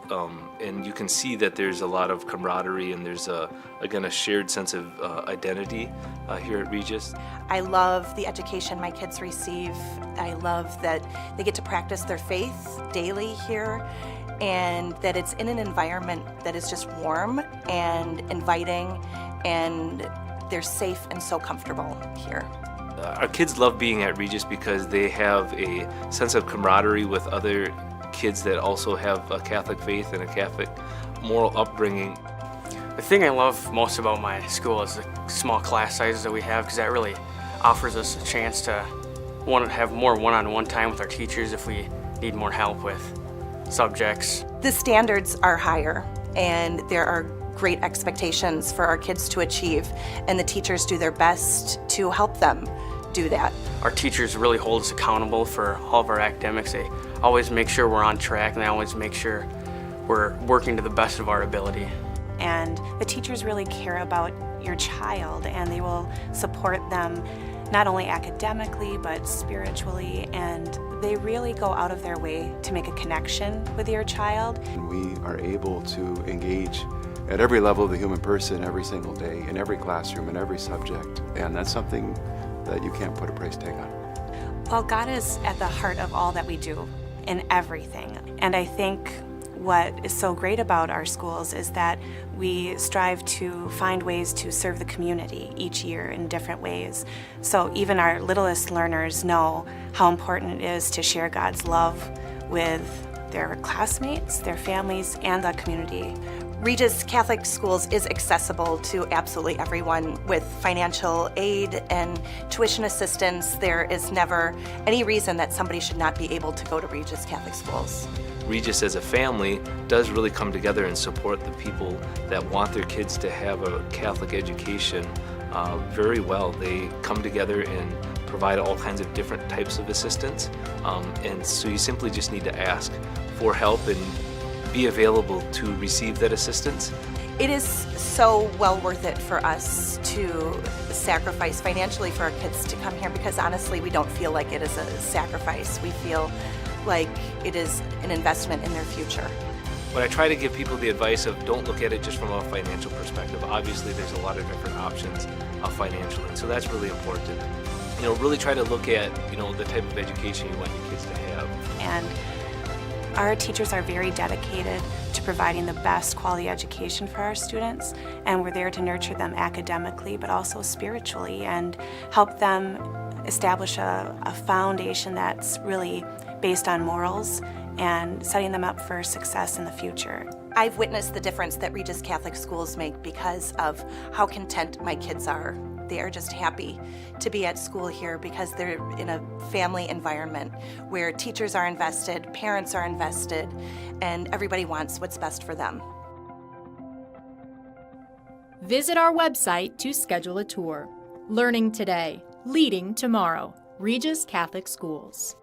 S13: And you can see that there's a lot of camaraderie and there's, again, a shared sense of identity here at Regis.
S9: I love the education my kids receive. I love that they get to practice their faith daily here, and that it's in an environment that is just warm and inviting, and they're safe and so comfortable here.
S13: Our kids love being at Regis because they have a sense of camaraderie with other kids that also have a Catholic faith and a Catholic moral upbringing.
S11: The thing I love most about my school is the small class sizes that we have, because that really offers us a chance to have more one-on-one time with our teachers if we need more help with subjects.
S9: The standards are higher, and there are great expectations for our kids to achieve, and the teachers do their best to help them do that.
S11: Our teachers really hold us accountable for all of our academics. They always make sure we're on track, and they always make sure we're working to the best of our ability.
S12: And the teachers really care about your child, and they will support them not only academically but spiritually, and they really go out of their way to make a connection with your child.
S10: We are able to engage at every level of the human person every single day, in every classroom, in every subject, and that's something that you can't put a price tag on.
S12: Well, God is at the heart of all that we do, in everything. And I think what is so great about our schools is that we strive to find ways to serve the community each year in different ways. So even our littlest learners know how important it is to share God's love with their classmates, their families, and the community.
S9: Regis Catholic Schools is accessible to absolutely everyone with financial aid and tuition assistance. There is never any reason that somebody should not be able to go to Regis Catholic Schools.
S13: Regis as a family does really come together and support the people that want their kids to have a Catholic education very well. They come together and provide all kinds of different types of assistance, and so you simply just need to ask for help and be available to receive that assistance.
S9: It is so well worth it for us to sacrifice financially for our kids to come here, because honestly we don't feel like it is a sacrifice. We feel like it is an investment in their future.
S13: But I try to give people the advice of don't look at it just from a financial perspective. Obviously there's a lot of different options financially, and so that's really important. Really try to look at, the type of education you want your kids to have.
S12: And our teachers are very dedicated to providing the best quality education for our students, and we're there to nurture them academically but also spiritually and help them establish a foundation that's really based on morals and setting them up for success in the future.
S9: I've witnessed the difference that Regis Catholic Schools make because of how content my kids are. They are just happy to be at school here because they're in a family environment where teachers are invested, parents are invested, and everybody wants what's best for them.
S5: Visit our website to schedule a tour. Learning today, leading tomorrow. Regis Catholic Schools.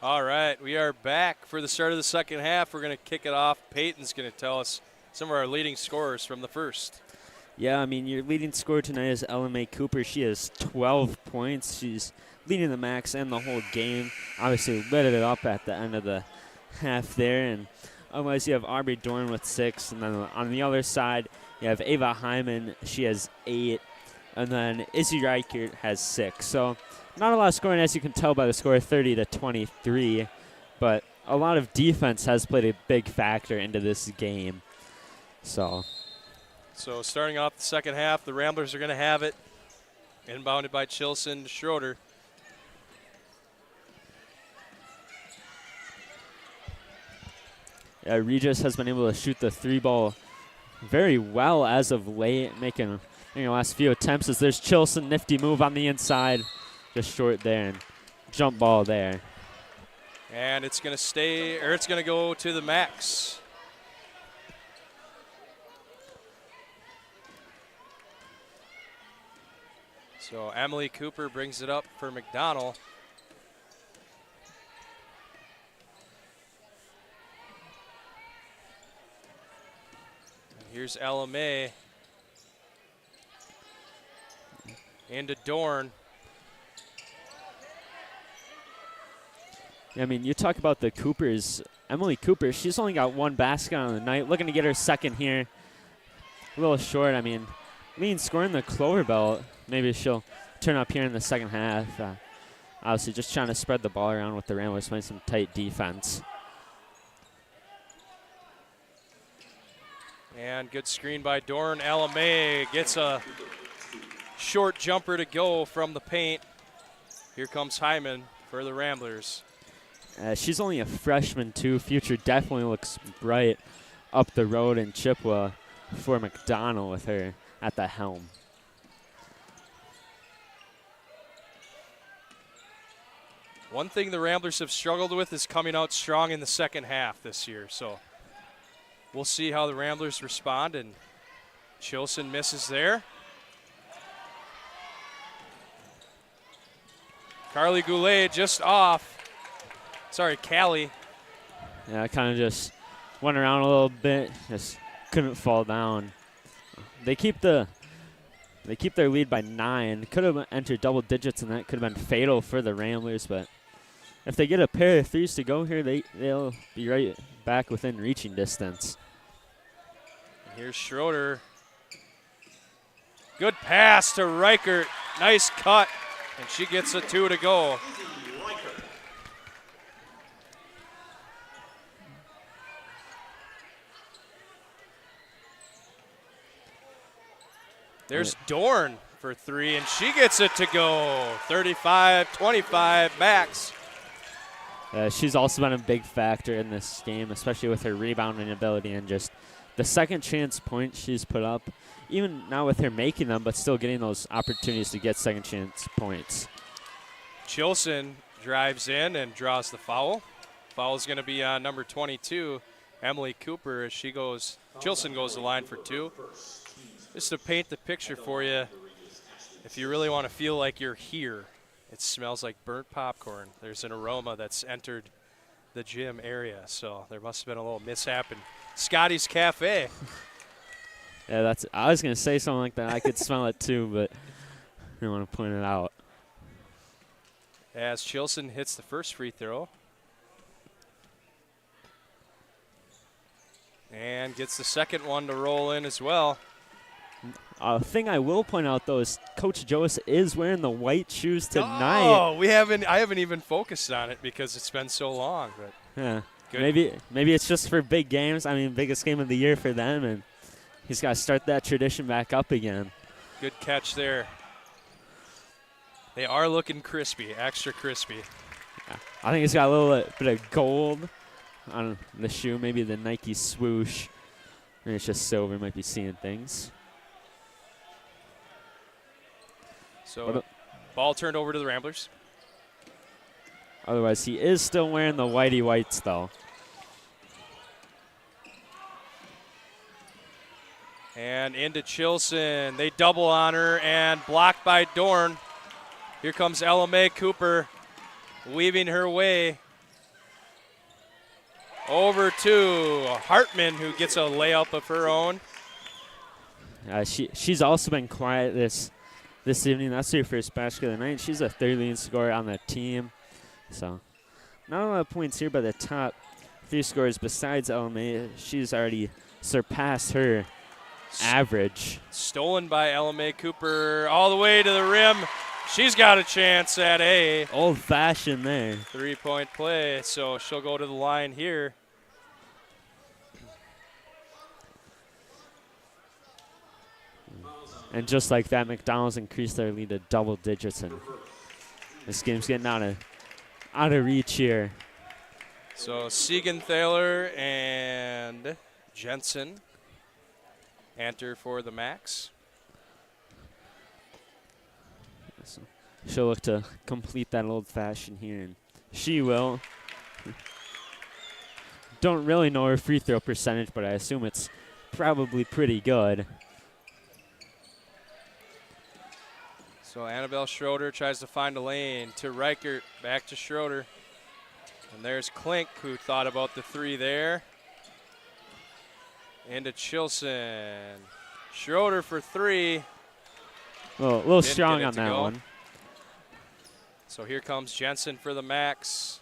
S1: All right, we are back for the start of the second half. We're going to kick it off. Peyton's going to tell us some of our leading scorers from the first.
S2: Yeah, I mean, your leading scorer tonight is LMA Cooper. She has 12 points. She's leading the Max and the whole game. Obviously lit it up at the end of the half there. And otherwise, you have Aubrey Dorn with 6. And then on the other side, you have Ava Hyman. She has 8. And then Izzy Reichert has 6. So not a lot of scoring, as you can tell by the score, 30-23. But a lot of defense has played a big factor into this game. So
S1: starting off the second half, the Ramblers are going to have it. Inbounded by Chilson to Schroeder.
S2: Yeah, Regis has been able to shoot the 3-ball very well as of late, making the last few attempts. As there's Chilson, nifty move on the inside, just short there, and jump ball there.
S1: And it's going to stay, or it's going to go to the Max. So Emily Cooper brings it up for McDonell. And here's LMA. Into Dorn.
S2: Yeah, I mean, you talk about the Coopers. Emily Cooper, she's only got 1 basket on the night. Looking to get her second here. A little short. I mean, scoring the Clover Belt. Maybe she'll turn up here in the second half. Obviously, just trying to spread the ball around with the Ramblers, playing some tight defense.
S1: And good screen by Dorn. LMA gets a short jumper to go from the paint. Here comes Hyman for the Ramblers.
S2: She's only a freshman, too. Future definitely looks bright up the road in Chippewa for McDonell with her at the helm.
S1: One thing the Ramblers have struggled with is coming out strong in the second half this year. So we'll see how the Ramblers respond. And Chilson misses there. Carly Goulet just off. Sorry, Callie.
S2: Yeah, I kind of just went around a little bit, just couldn't fall down. They keep their lead by 9. Could have entered double digits, and that could have been fatal for the Ramblers. But if they get a pair of threes to go here, they'll be right back within reaching distance.
S1: Here's Schroeder. Good pass to Reichert. Nice cut, and she gets a 2 to go. There's Dorn for 3, and she gets it to go. 35-25 Max.
S2: She's also been a big factor in this game, especially with her rebounding ability and just the second chance points she's put up. Even now with her making them, but still getting those opportunities to get second chance points.
S1: Chilson drives in and draws the foul. Foul is going to be on number 22, Emily Cooper, as Chilson goes to the line for 2. Just to paint the picture for you, if you really want to feel like you're here, it smells like burnt popcorn. There's an aroma that's entered the gym area, so there must have been a little mishap in Scotty's Cafe.
S2: Yeah, I was going to say something like that. I could smell it too, but I didn't want to point it out.
S1: As Chilson hits the first free throw. And gets the second one to roll in as well.
S2: A thing I will point out, though, is Coach Joas is wearing the white shoes tonight.
S1: Oh, I haven't even focused on it because it's been so long. But
S2: yeah,
S1: good.
S2: Maybe it's just for big games. I mean, biggest game of the year for them, and he's got to start that tradition back up again.
S1: Good catch there. They are looking crispy, extra crispy.
S2: Yeah. I think he's got a little bit of gold on the shoe, maybe the Nike swoosh. And it's just silver, might be seeing things.
S1: So ball turned over to the Ramblers.
S2: Otherwise, he is still wearing the whitey whites, though.
S1: And into Chilson. They double on her and blocked by Dorn. Here comes LMA Cooper weaving her way Over to Hartman, who gets a layup of her own.
S2: She's also been quiet this evening. That's her first basket of the night. She's a third leading scorer on the team. So not a lot of points here, but the top 3 scorers besides LMA, she's already surpassed her average.
S1: Stolen by LMA Cooper all the way to the rim. She's got a chance at a
S2: old-fashioned there.
S1: 3-point play, so she'll go to the line here.
S2: And just like that, McDonald's increased their lead to double digits, and this game's getting out of reach here.
S1: So Siegenthaler and Jensen enter for the Max.
S2: So she'll look to complete that old-fashioned here, and she will. Don't really know her free throw percentage, but I assume it's probably pretty good.
S1: So Annabelle Schroeder tries to find a lane to Reichert, back to Schroeder. And there's Klink, who thought about the 3 there. Into Chilson. Schroeder for 3.
S2: Well, a little strong on that one.
S1: So here comes Jensen for the Max.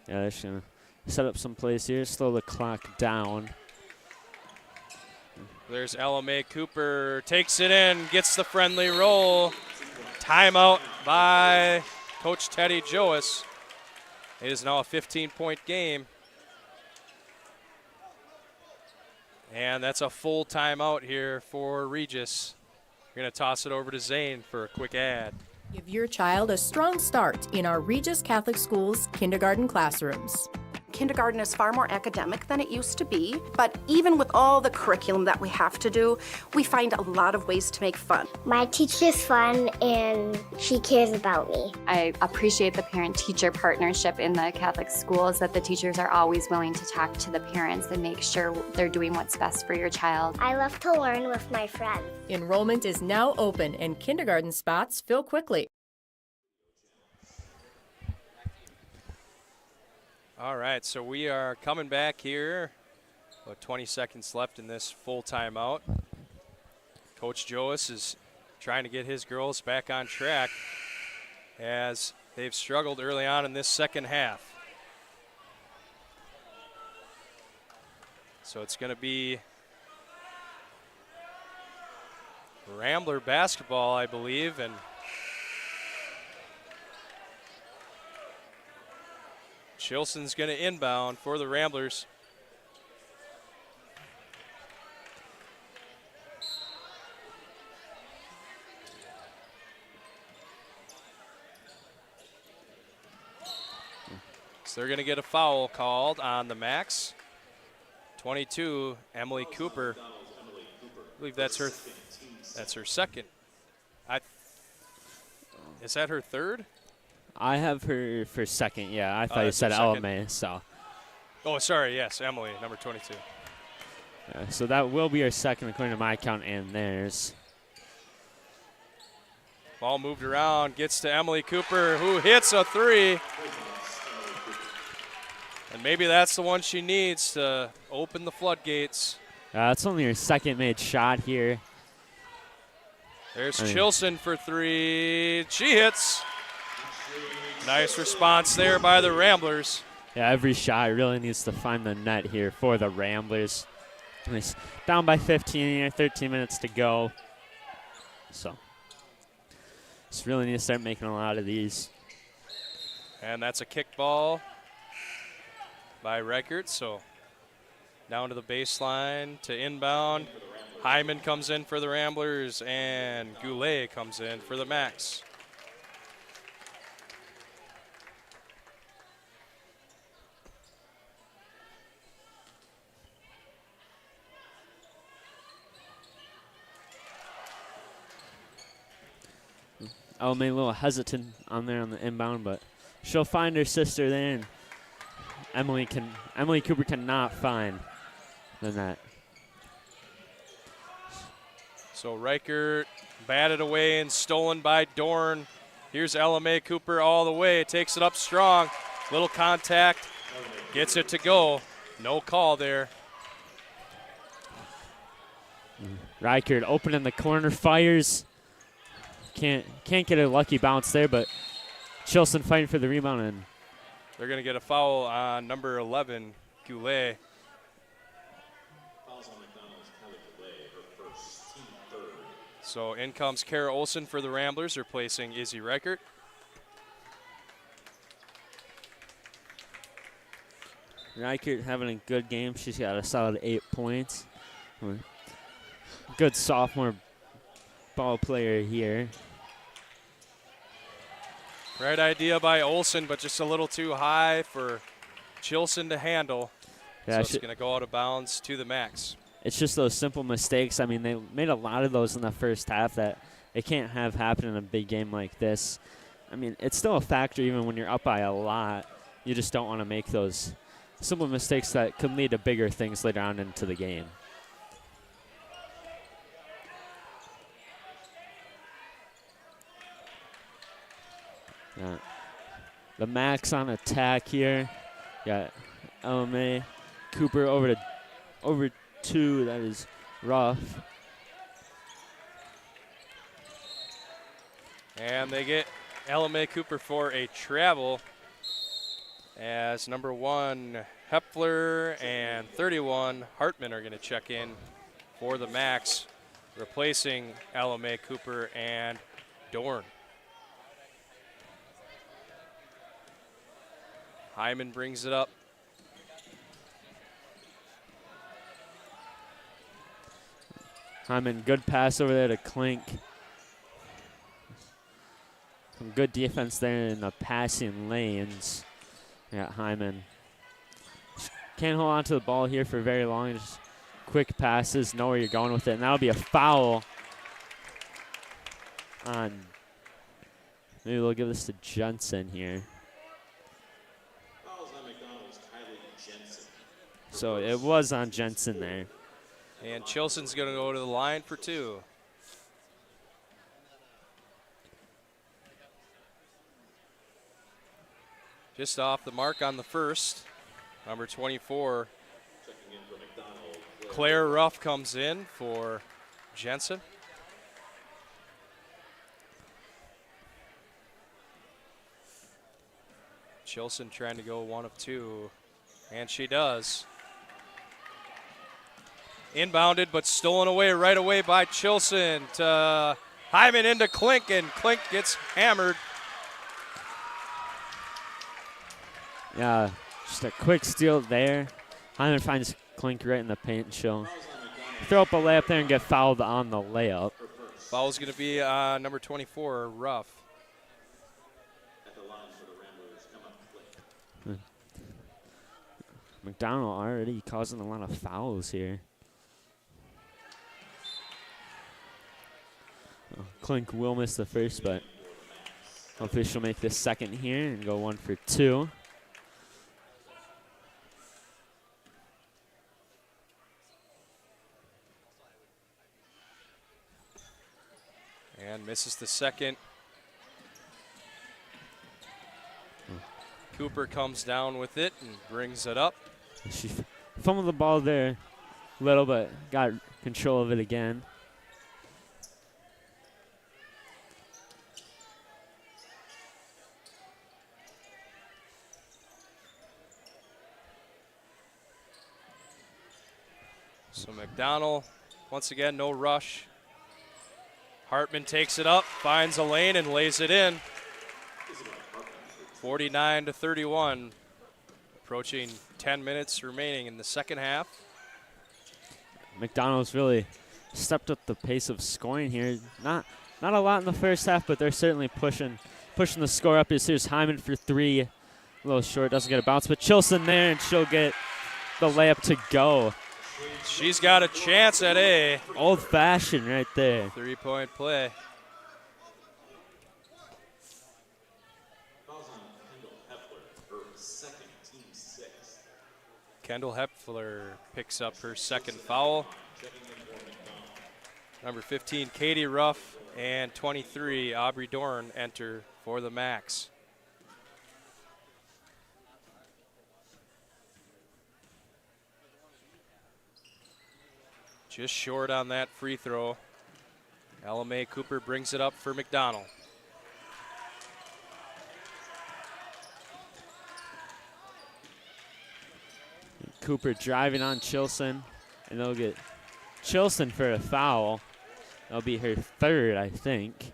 S2: Yeah, they're just going to set up some plays here, slow the clock down.
S1: There's LMA Cooper, takes it in, gets the friendly roll. Timeout by Coach Teddy Joas. It is now a 15-point game. And that's a full timeout here for Regis. We're going to toss it over to Zane for a quick ad.
S5: Give your child a strong start in our Regis Catholic Schools kindergarten classrooms.
S14: Kindergarten is far more academic than it used to be, but even with all the curriculum that we have to do, we find a lot of ways to make fun.
S15: My teacher's fun and she cares about me.
S6: I appreciate the parent-teacher partnership in the Catholic schools, that the teachers are always willing to talk to the parents and make sure they're doing what's best for your child.
S15: I love to learn with my friends.
S5: Enrollment is now open and kindergarten spots fill quickly.
S1: All right, so we are coming back here. About 20 seconds left in this full timeout. Coach Joas is trying to get his girls back on track as they've struggled early on in this second half. So it's going to be Rambler basketball, I believe, and Chilson's going to inbound for the Ramblers. So they're going to get a foul called on the Max. 22, Emily Cooper. I believe that's her second. Is that her third?
S2: I have her for second, yeah. I thought you
S1: that's
S2: said
S1: her second.
S2: LMA, so.
S1: Oh, sorry, yes, Emily, number 22.
S2: So that will be our second according to my count and theirs.
S1: Ball moved around, gets to Emily Cooper, who hits a 3. And maybe that's the one she needs to open the floodgates.
S2: It's only her second made shot here.
S1: There's Chilson for 3. She hits. Nice response there by the Ramblers.
S2: Yeah, every shot really needs to find the net here for the Ramblers. It's down by 15 here, 13 minutes to go. So just really need to start making a lot of these.
S1: And that's a kick ball by Reichert. So down to the baseline to inbound. Hyman comes in for the Ramblers, and Goulet comes in for the Max.
S2: Elma a little hesitant on there on the inbound, but she'll find her sister there, and Emily Cooper cannot find the net.
S1: So Reichert batted away and stolen by Dorn. Here's LMA Cooper all the way, takes it up strong. Little contact, gets it to go. No call there.
S2: Reichert open in the corner, fires. Can't get a lucky bounce there, but Chilson fighting for the rebound, and
S1: they're going to get a foul on number 11, Goulet.
S3: Fouls on McDonell's Kelly Goulet, her first, team third.
S1: So in comes Kara Olsen for the Ramblers, replacing Izzy Reichert.
S2: Reichert having a good game. She's got a solid 8 points. Good sophomore ball player here.
S1: Right idea by Olsen, but just a little too high for Chilson to handle.
S2: Yeah,
S1: so it's going to go out of bounds to the Max.
S2: It's just those simple mistakes. I mean, they made a lot of those in the first half that it can't have happen in a big game like this. I mean, it's still a factor even when you're up by a lot. You just don't want to make those simple mistakes that could lead to bigger things later on into the game. Yeah. The Max on attack here. Got LMA Cooper over two. That is rough.
S1: And they get LMA Cooper for a travel as number 1 Hepfler and 31 Hartman are going to check in for the Max, replacing LMA Cooper and Dorn. Hyman brings it up.
S2: Hyman, good pass over there to Klink. Some good defense there in the passing lanes. Got Hyman. Can't hold on to the ball here for very long. Just quick passes, know where you're going with it. And that'll be a foul on, maybe we'll give this to Jensen here. So it was on Jensen there.
S1: And Chilson's going to go to the line for 2. Just off the mark on the first, number 24, Claire Ruff comes in for Jensen. Chilson trying to go 1 of 2, and she does. Inbounded, but stolen away right away by Chilson to Hyman into Klink, and Klink gets hammered.
S2: Yeah, just a quick steal there. Hyman finds Klink right in the paint, and she'll throw up a layup there and get fouled on the layup.
S1: Foul's going to be number 24, Ruff.
S2: McDonell already causing a lot of fouls here. Klink will miss the first, but hopefully she'll make this second here and go 1 for 2.
S1: And misses the second. Cooper comes down with it and brings it up.
S2: She fumbled the ball there a little, but got control of it again.
S1: So McDonell, once again, no rush. Hartman takes it up, finds a lane, and lays it in. 49-31. Approaching 10 minutes remaining in the second half.
S2: McDonald's really stepped up the pace of scoring here. Not a lot in the first half, but they're certainly pushing the score up. Here's Hyman for 3. A little short, doesn't get a bounce, but Chilson there, and she'll get the layup to go.
S1: She's got a chance at a
S2: old-fashioned right there.
S1: 3-point play. Kendall Hepfler picks up her second foul. Number 15, Katie Ruff, and 23, Aubrey Dorn enter for the Max. Just short on that free throw. LMA Cooper brings it up for McDonell.
S2: Cooper driving on Chilson, and they'll get Chilson for a foul. That'll be her third, I think.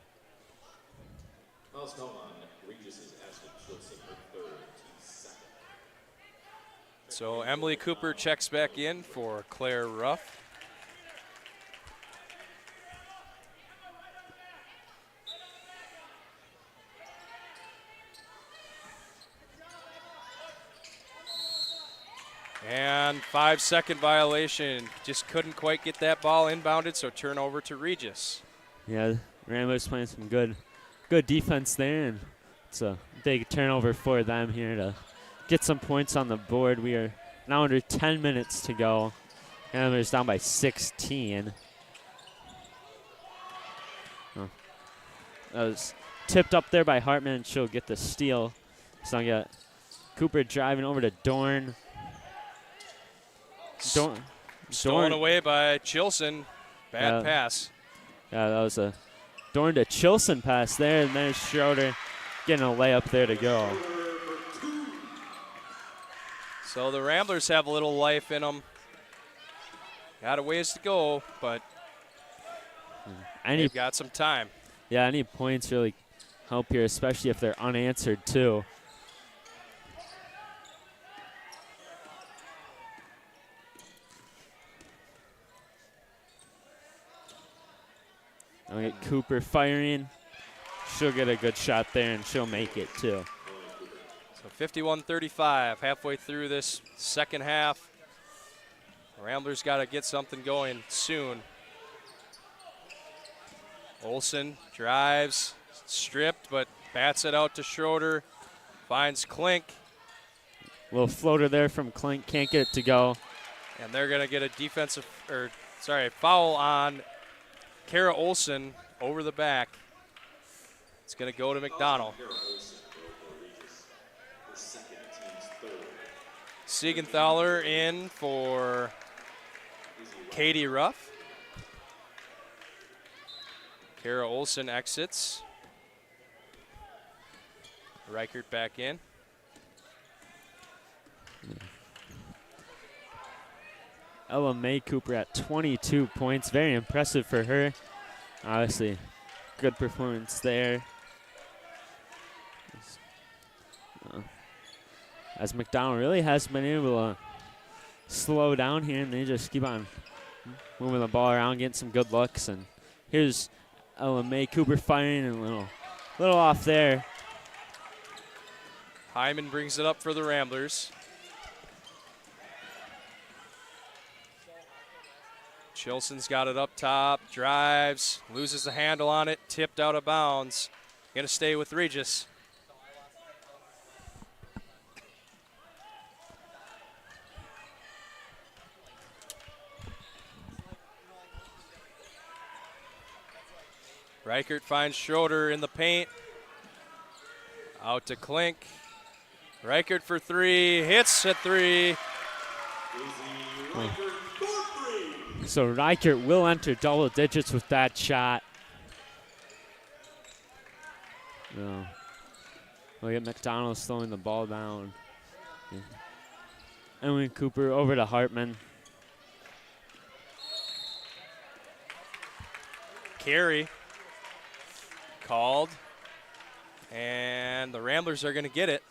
S3: Foul's called on Regis' Ashton Chilson, her third, team second.
S1: So Emily Cooper checks back in for Claire Ruff. And 5-second violation. Just couldn't quite get that ball inbounded, so turnover to Regis.
S2: Yeah, Ramblers playing some good defense there, and it's a big turnover for them here to get some points on the board. We are now under 10 minutes to go. Ramblers down by 16. Oh. That was tipped up there by Hartman, and she'll get the steal. So I got Cooper driving over to Dorn.
S1: Stolen away by Chilson. Bad pass.
S2: Yeah, that was a Dorn to Chilson pass there, and there's Schroeder getting a layup there to go.
S1: So the Ramblers have a little life in them. Got a ways to go, but they've got some time.
S2: Yeah, any points really help here, especially if they're unanswered too. I'll get Cooper firing. She'll get a good shot there, and she'll make it too.
S1: So 51-35, halfway through this second half. Ramblers got to get something going soon. Olsen drives, stripped, but bats it out to Schroeder. Finds Klink.
S2: Little floater there from Klink, can't get it to go.
S1: And they're going to get a foul on Kara Olsen over the back. It's going to go to McDonell. Siegenthaler in for Katie Ruff. Kara Olsen exits. Reichert back in.
S2: Ella Mae Cooper at 22 points. Very impressive for her. Obviously, good performance there. As McDonell really has been able to slow down here, and they just keep on moving the ball around, getting some good looks. And here's Ella Mae Cooper firing, and a little off there.
S1: Hyman brings it up for the Ramblers. Chilson's got it up top, drives, loses the handle on it, tipped out of bounds. Gonna stay with Regis. Reichert finds Schroeder in the paint. Out to Klink. Reichert for three, hits at three.
S2: So Reichert will enter double digits with that shot. No. Look at McDonell slowing the ball down. Yeah. Emily Cooper over to Hartman.
S1: Carry called, and the Ramblers are going to get it.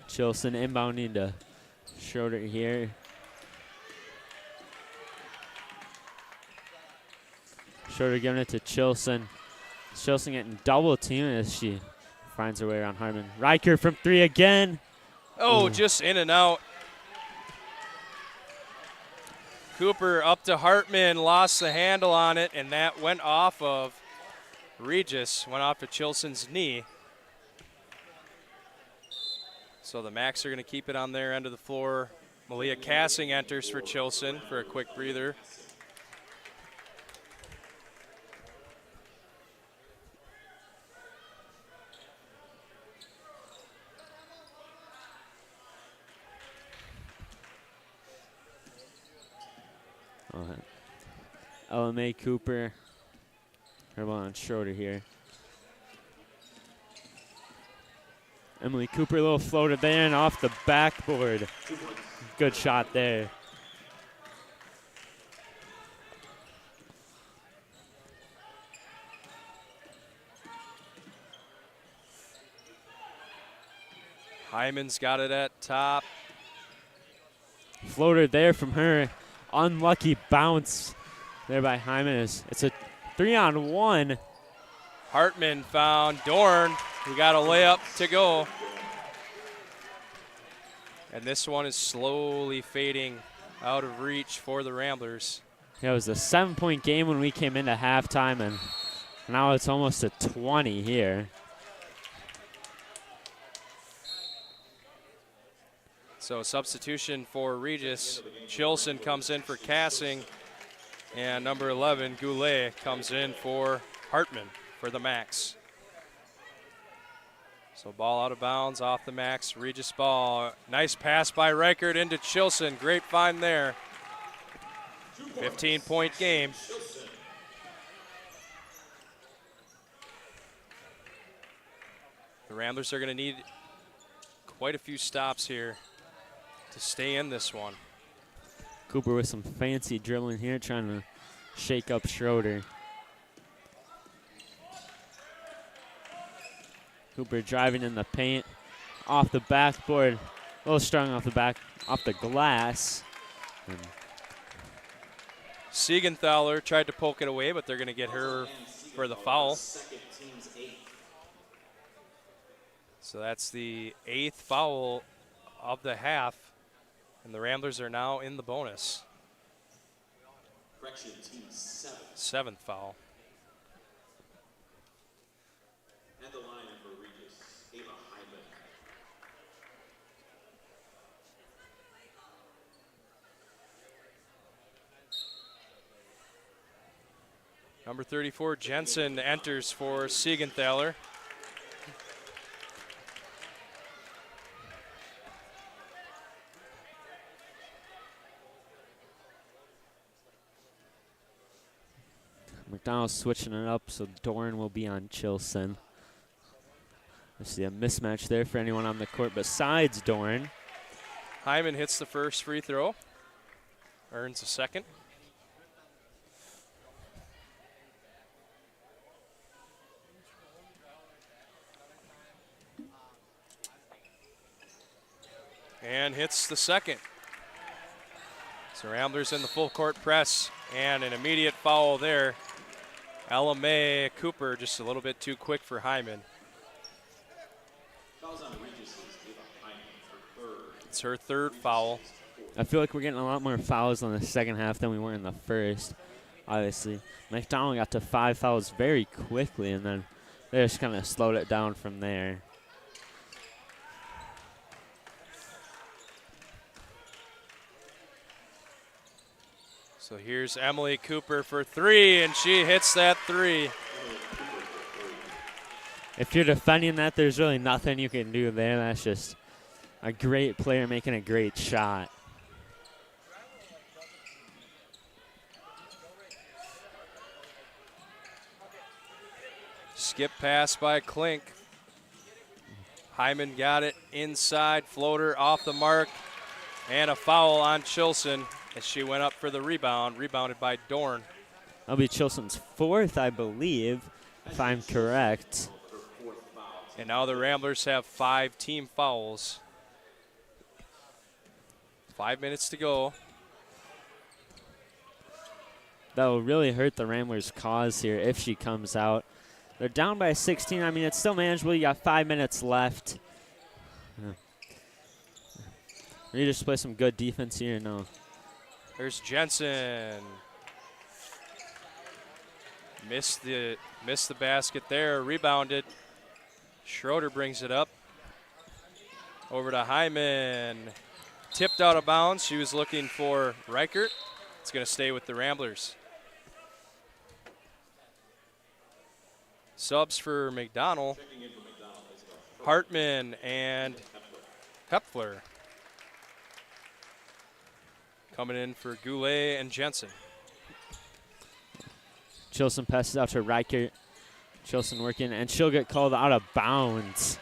S2: Chilson inbounding to Schroeder here. Schroeder giving it to Chilson. Chilson getting double teamed as she finds her way around Hartman. Reichert from three again.
S1: Oh, just in and out. Cooper up to Hartman, lost the handle on it, and that went off of Regis, went off to Chilson's knee. So the Macs are going to keep it on their end of the floor. Malia Cassing enters for Chilson for a quick breather.
S2: LMA Cooper. Dribble on Schroeder here. Emily Cooper, a little floater there and off the backboard. Good shot there.
S1: Hyman's got it at top.
S2: Floater there from her. Unlucky bounce there by Hyman. It's a 3-on-1.
S1: Hartman found Dorn, who got a layup to go. And this one is slowly fading out of reach for the Ramblers.
S2: Yeah, it was a 7-point game when we came into halftime, and now it's almost a 20 here.
S1: So substitution for Regis. Chilson comes in for Cassing, and number 11, Goulet, comes in for Hartman for the Max. So ball out of bounds off the Max. Regis ball. Nice pass by Reichert into Chilson. Great find there. 15-point game. The Ramblers are going to need quite a few stops here to stay in this one.
S2: Cooper with some fancy dribbling here, trying to shake up Schroeder. Cooper driving in the paint, off the backboard, a little strong off the glass. And
S1: Siegenthaler tried to poke it away, but they're going to get her for the foul. So that's the 8th foul of the half, and the Ramblers are now in the bonus.
S3: Correction, team 7.
S1: 7th foul.
S3: At the line for Regis, Ava Hyman.
S1: Number 34, Jensen, enters for Siegenthaler.
S2: McDonald's switching it up, so Dorn will be on Chilson. I see a mismatch there for anyone on the court besides Dorn.
S1: Hyman hits the first free throw, earns a second. And hits the second. So Ramblers in the full court press, and an immediate foul there. LMA Cooper just a little bit too quick for Hyman.
S3: Fouls on Regis is Ava Hyman for 3rd.
S1: It's her 3rd foul.
S2: I feel like we're getting a lot more fouls in the second half than we were in the first, obviously. McDonald got to 5 fouls very quickly, and then they just kind of slowed it down from there.
S1: So here's Emily Cooper for 3, and she hits that 3.
S2: If you're defending that, there's really nothing you can do there. That's just a great player making a great shot.
S1: Skip pass by Klink. Hyman got it inside, floater off the mark, and a foul on Chilson as she went up for the rebound, rebounded by Dorn.
S2: That'll be Chilson's 4th, I believe, if I'm correct.
S1: And now the Ramblers have 5 team fouls. 5 minutes to go.
S2: That will really hurt the Ramblers' cause here if she comes out. They're down by 16. I mean, it's still manageable. You got 5 minutes left. You just play some good defense here. No.
S1: There's Jensen. Missed the basket there. Rebounded. Schroeder brings it up. Over to Hyman. Tipped out of bounds. She was looking for Reichert. It's going to stay with the Ramblers. Subs for McDonald. Hartman and Hepfler. Coming in for Goulet and Jensen.
S2: Chilson passes out to Reichert. Chilson working, and she'll get called out of bounds.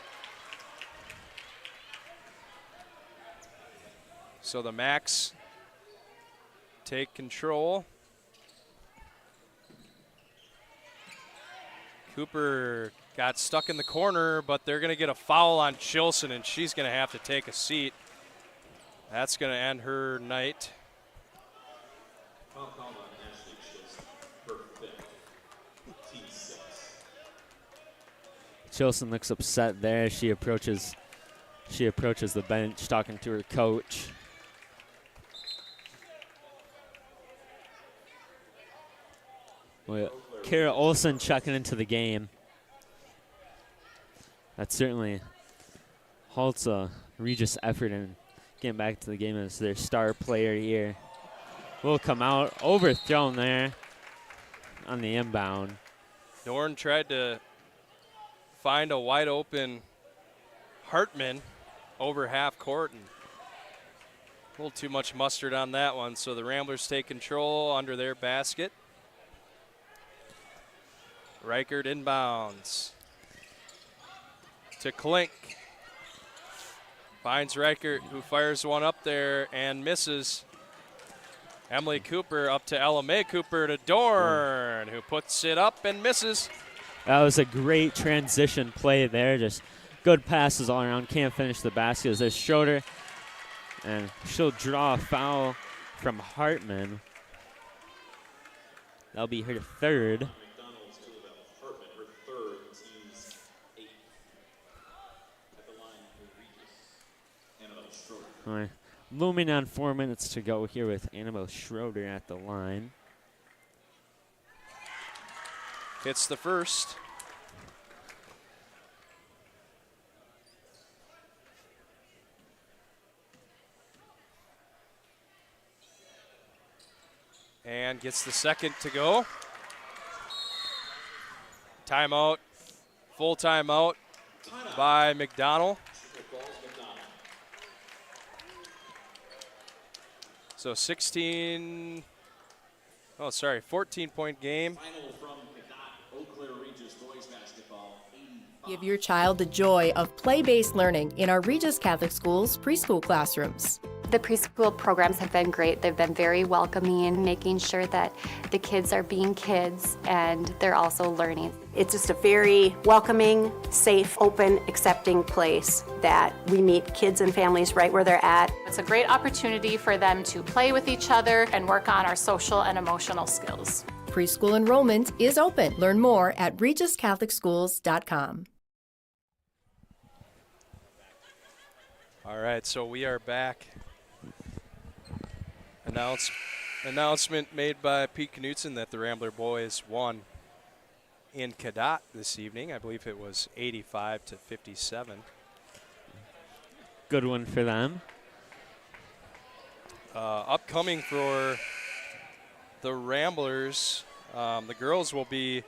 S1: So the Macs take control. Cooper got stuck in the corner, but they're going to get a foul on Chilson, and she's going to have to take a seat. That's going to end her night.
S3: Foul called on Ashley Chilson, her fifth, team 6.
S2: Chilson looks upset there. She approaches the bench, talking to her coach. Well, Kara Olson checking into the game. That certainly halts a Regis effort in getting back to the game as their star player here. Will come out, overthrown there on the inbound.
S1: Dorn tried to find a wide open Hartman over half court, and a little too much mustard on that one. So the Ramblers take control under their basket. Reichert inbounds to Klink. Finds Reichert, who fires one up there and misses. Emily Cooper up to Ella Mae Cooper to Dorn, who puts it up and misses.
S2: That was a great transition play there. Just good passes all around. Can't finish the basket as there's Schroeder. And she'll draw a foul from Hartman. That'll be her third.
S3: McDonald's to Hartman, her third, team's 8th. At the line for Regis, Annabelle Schroeder.
S2: All right. Looming on 4 minutes to go here with Annabelle Schroeder at the line.
S1: Hits the first. And gets the second to go. Timeout, full timeout by McDonell. So 14-point game.
S3: Final from Cadott, Eau Claire Regis boys basketball.
S5: Give your child the joy of play-based learning in our Regis Catholic Schools preschool classrooms.
S6: The preschool programs have been great. They've been very welcoming, making sure that the kids are being kids and they're also learning.
S14: It's just a very welcoming, safe, open, accepting place that we meet kids and families right where they're at.
S6: It's a great opportunity for them to play with each other and work on our social and emotional skills.
S5: Preschool enrollment is open. Learn more at regiscatholicschools.com.
S1: All right, so we are back. Announcement made by Pete Knutson that the Rambler boys won in Cadott this evening. I believe it was 85-57.
S2: Good one for them.
S1: Upcoming for the Ramblers, the girls will be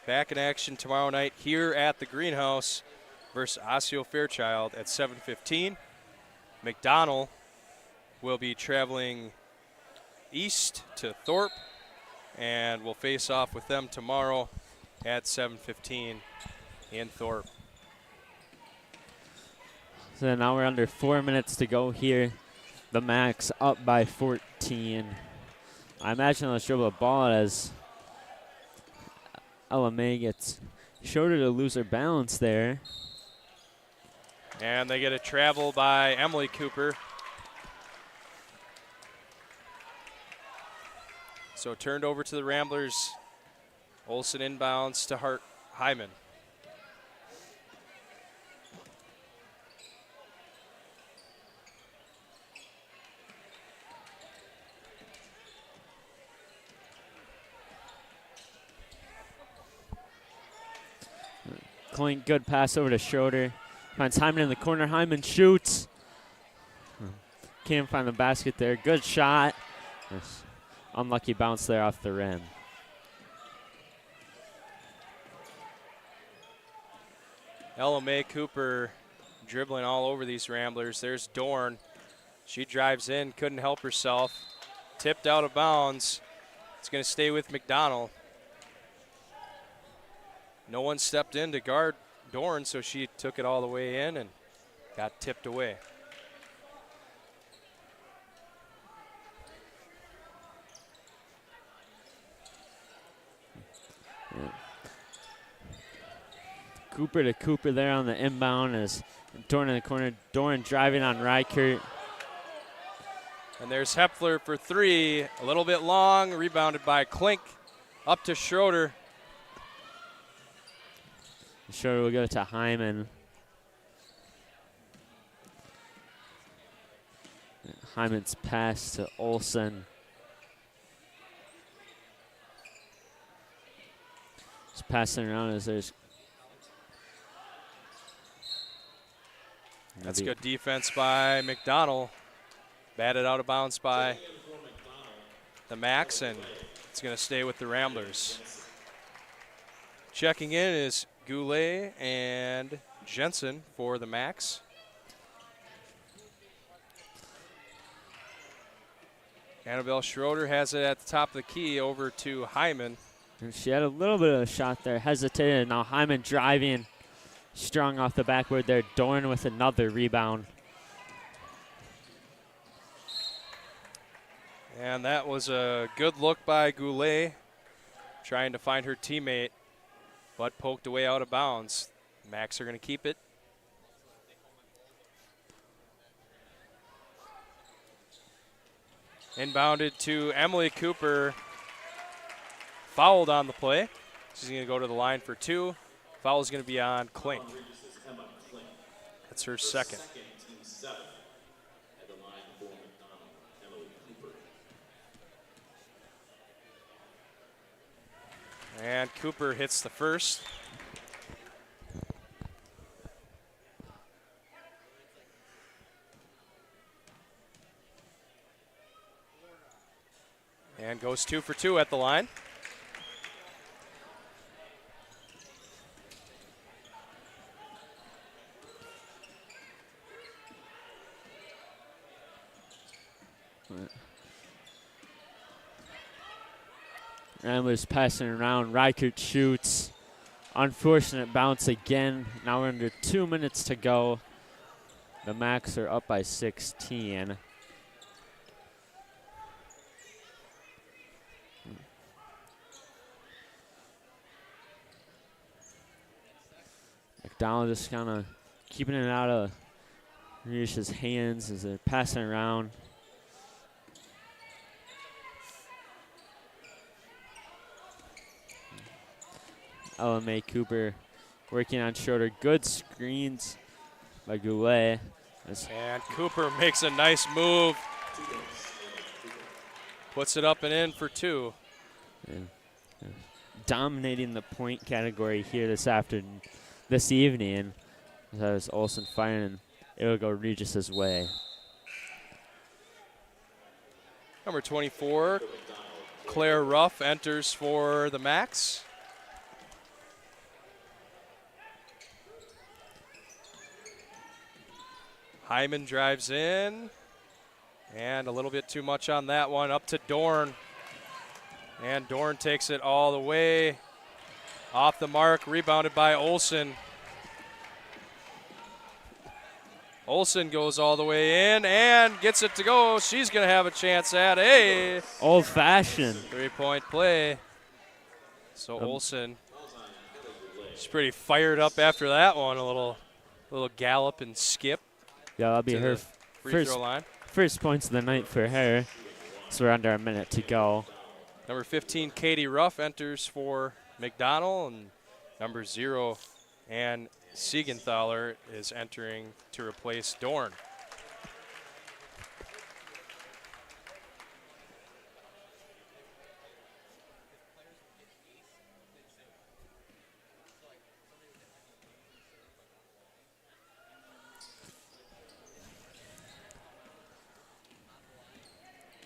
S1: back in action tomorrow night here at the Greenhouse versus Osseo Fairchild at 7:15. McDonell will be traveling east to Thorpe, and we'll face off with them tomorrow at 7:15 in Thorpe.
S2: So now we're under 4 minutes to go here. The Macs up by 14. I imagine they'll dribble the ball as Ella Mae gets shorter to lose her balance there.
S1: And they get a travel by Emily Cooper. So turned over to the Ramblers. Olsen inbounds to Hyman.
S2: Clink, good pass over to Schroeder. Finds Hyman in the corner. Hyman shoots. Can't find the basket there. Good shot. Unlucky bounce there off the rim.
S1: Ella Mae Cooper dribbling all over these Ramblers. There's Dorn. She drives in, couldn't help herself. Tipped out of bounds. It's going to stay with McDonell. No one stepped in to guard Dorn, so she took it all the way in and got tipped away.
S2: Yeah. Cooper to Cooper there on the inbound as Dorn in the corner. Dorn driving on Reichert.
S1: And there's Hepler for three. A little bit long, rebounded by Klink. Up to Schroeder.
S2: Schroeder will go to Hyman. Hyman's pass to Olsen. Just passing around as there's.
S1: That's good defense by McDonell. Batted out of bounds by the Max, and it's going to stay with the Ramblers. Checking in is Goulet and Jensen for the Max. Annabelle Schroeder has it at the top of the key over to Hyman.
S2: And she had a little bit of a shot there, hesitated. Now Hyman driving, strong off the backboard there. Dorn with another rebound.
S1: And that was a good look by Goulet, trying to find her teammate, but poked away out of bounds. Max are going to keep it. Inbounded to Emily Cooper. Fouled on the play. She's going to go to the line for two. Foul is going to be on Klink. That's her second. And Cooper hits the first. And goes 2 for 2 at the line.
S2: Ramblers passing around. Reichert shoots. Unfortunate bounce again. Now we're under 2 minutes to go. The Max are up by 16. McDonald just kind of keeping it out of Rish's hands as they're passing around. LMA Cooper working on Schroeder. Good screens by Goulet.
S1: And Cooper makes a nice move. Puts it up and in for two.
S2: Yeah. Dominating the point category here this evening. As Olsen firing, it'll go Regis's way.
S1: Number 24, Claire Ruff enters for the Max. Hyman drives in, and a little bit too much on that one. Up to Dorn, and Dorn takes it all the way. Off the mark, rebounded by Olsen. Olsen goes all the way in and gets it to go. She's going to have a chance at a
S2: old-fashioned
S1: three-point play. So Olsen, she's pretty fired up after that one. A little gallop and skip.
S2: Yeah, that'll be her
S1: free throw line.
S2: First points of the night for her. So we're under a minute to go.
S1: Number 15, Katie Ruff enters for McDonell, and number 0, Ann Siegenthaler is entering to replace Dorn.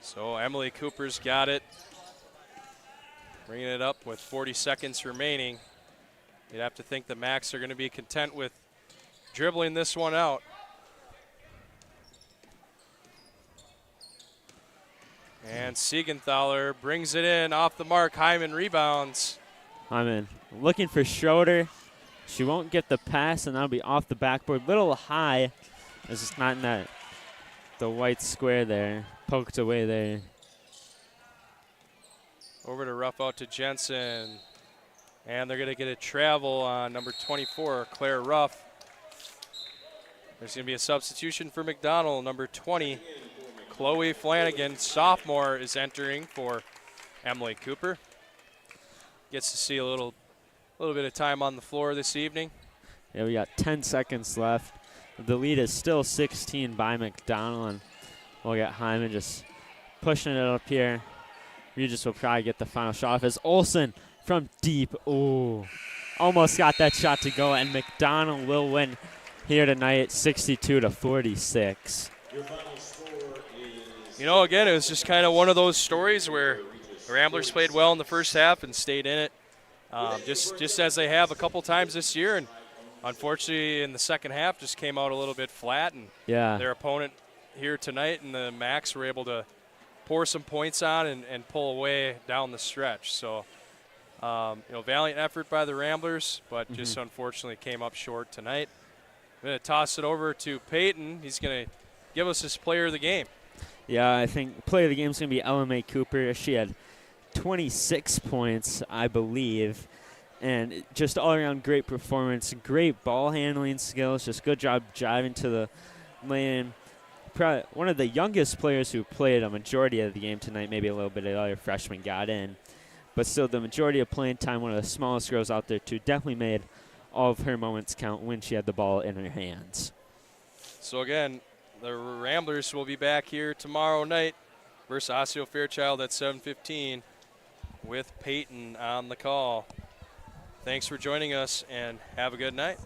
S1: So Emily Cooper's got it. Bringing it up with 40 seconds remaining. You'd have to think the Max are going to be content with dribbling this one out. And Siegenthaler brings it in off the mark. Hyman rebounds.
S2: Hyman looking for Schroeder. She won't get the pass, and that'll be off the backboard. Little high. It's just not in the white square there. Poked away there.
S1: Over to rough out to Jensen. And they're going to get a travel on number 24, Claire Ruff. There's going to be a substitution for McDonell. Number 20, Chloe Flanagan, sophomore, is entering for Emily Cooper. Gets to see a little bit of time on the floor this evening.
S2: Yeah, we got 10 seconds left. The lead is still 16 by McDonell, and we'll get Hyman just pushing it up here. Regis will probably get the final shot off as Olsen from deep. Ooh, almost got that shot to go, and McDonell will win here tonight, 62-46.
S1: You know, again, it was just kind of one of those stories where the Ramblers played well in the first half and stayed in it, just as they have a couple times this year. And unfortunately, in the second half, just came out a little bit flat. And their opponent here tonight and the Macs were able to pour some points on and pull away down the stretch. So, valiant effort by the Ramblers, but just unfortunately came up short tonight. I'm going to toss it over to Peyton. He's going to give us his player of the game.
S2: Yeah, I think player of the game is going to be LMA Cooper. She had 26 points, I believe, and just all-around great performance, great ball handling skills, just good job driving to the lane. Probably one of the youngest players who played a majority of the game tonight, maybe a little bit of other freshmen got in, but still the majority of playing time, one of the smallest girls out there too, definitely made all of her moments count when she had the ball in her hands.
S1: So again, the Ramblers will be back here tomorrow night versus Osseo Fairchild at 7:15 with Peyton on the call. Thanks for joining us, and have a good night.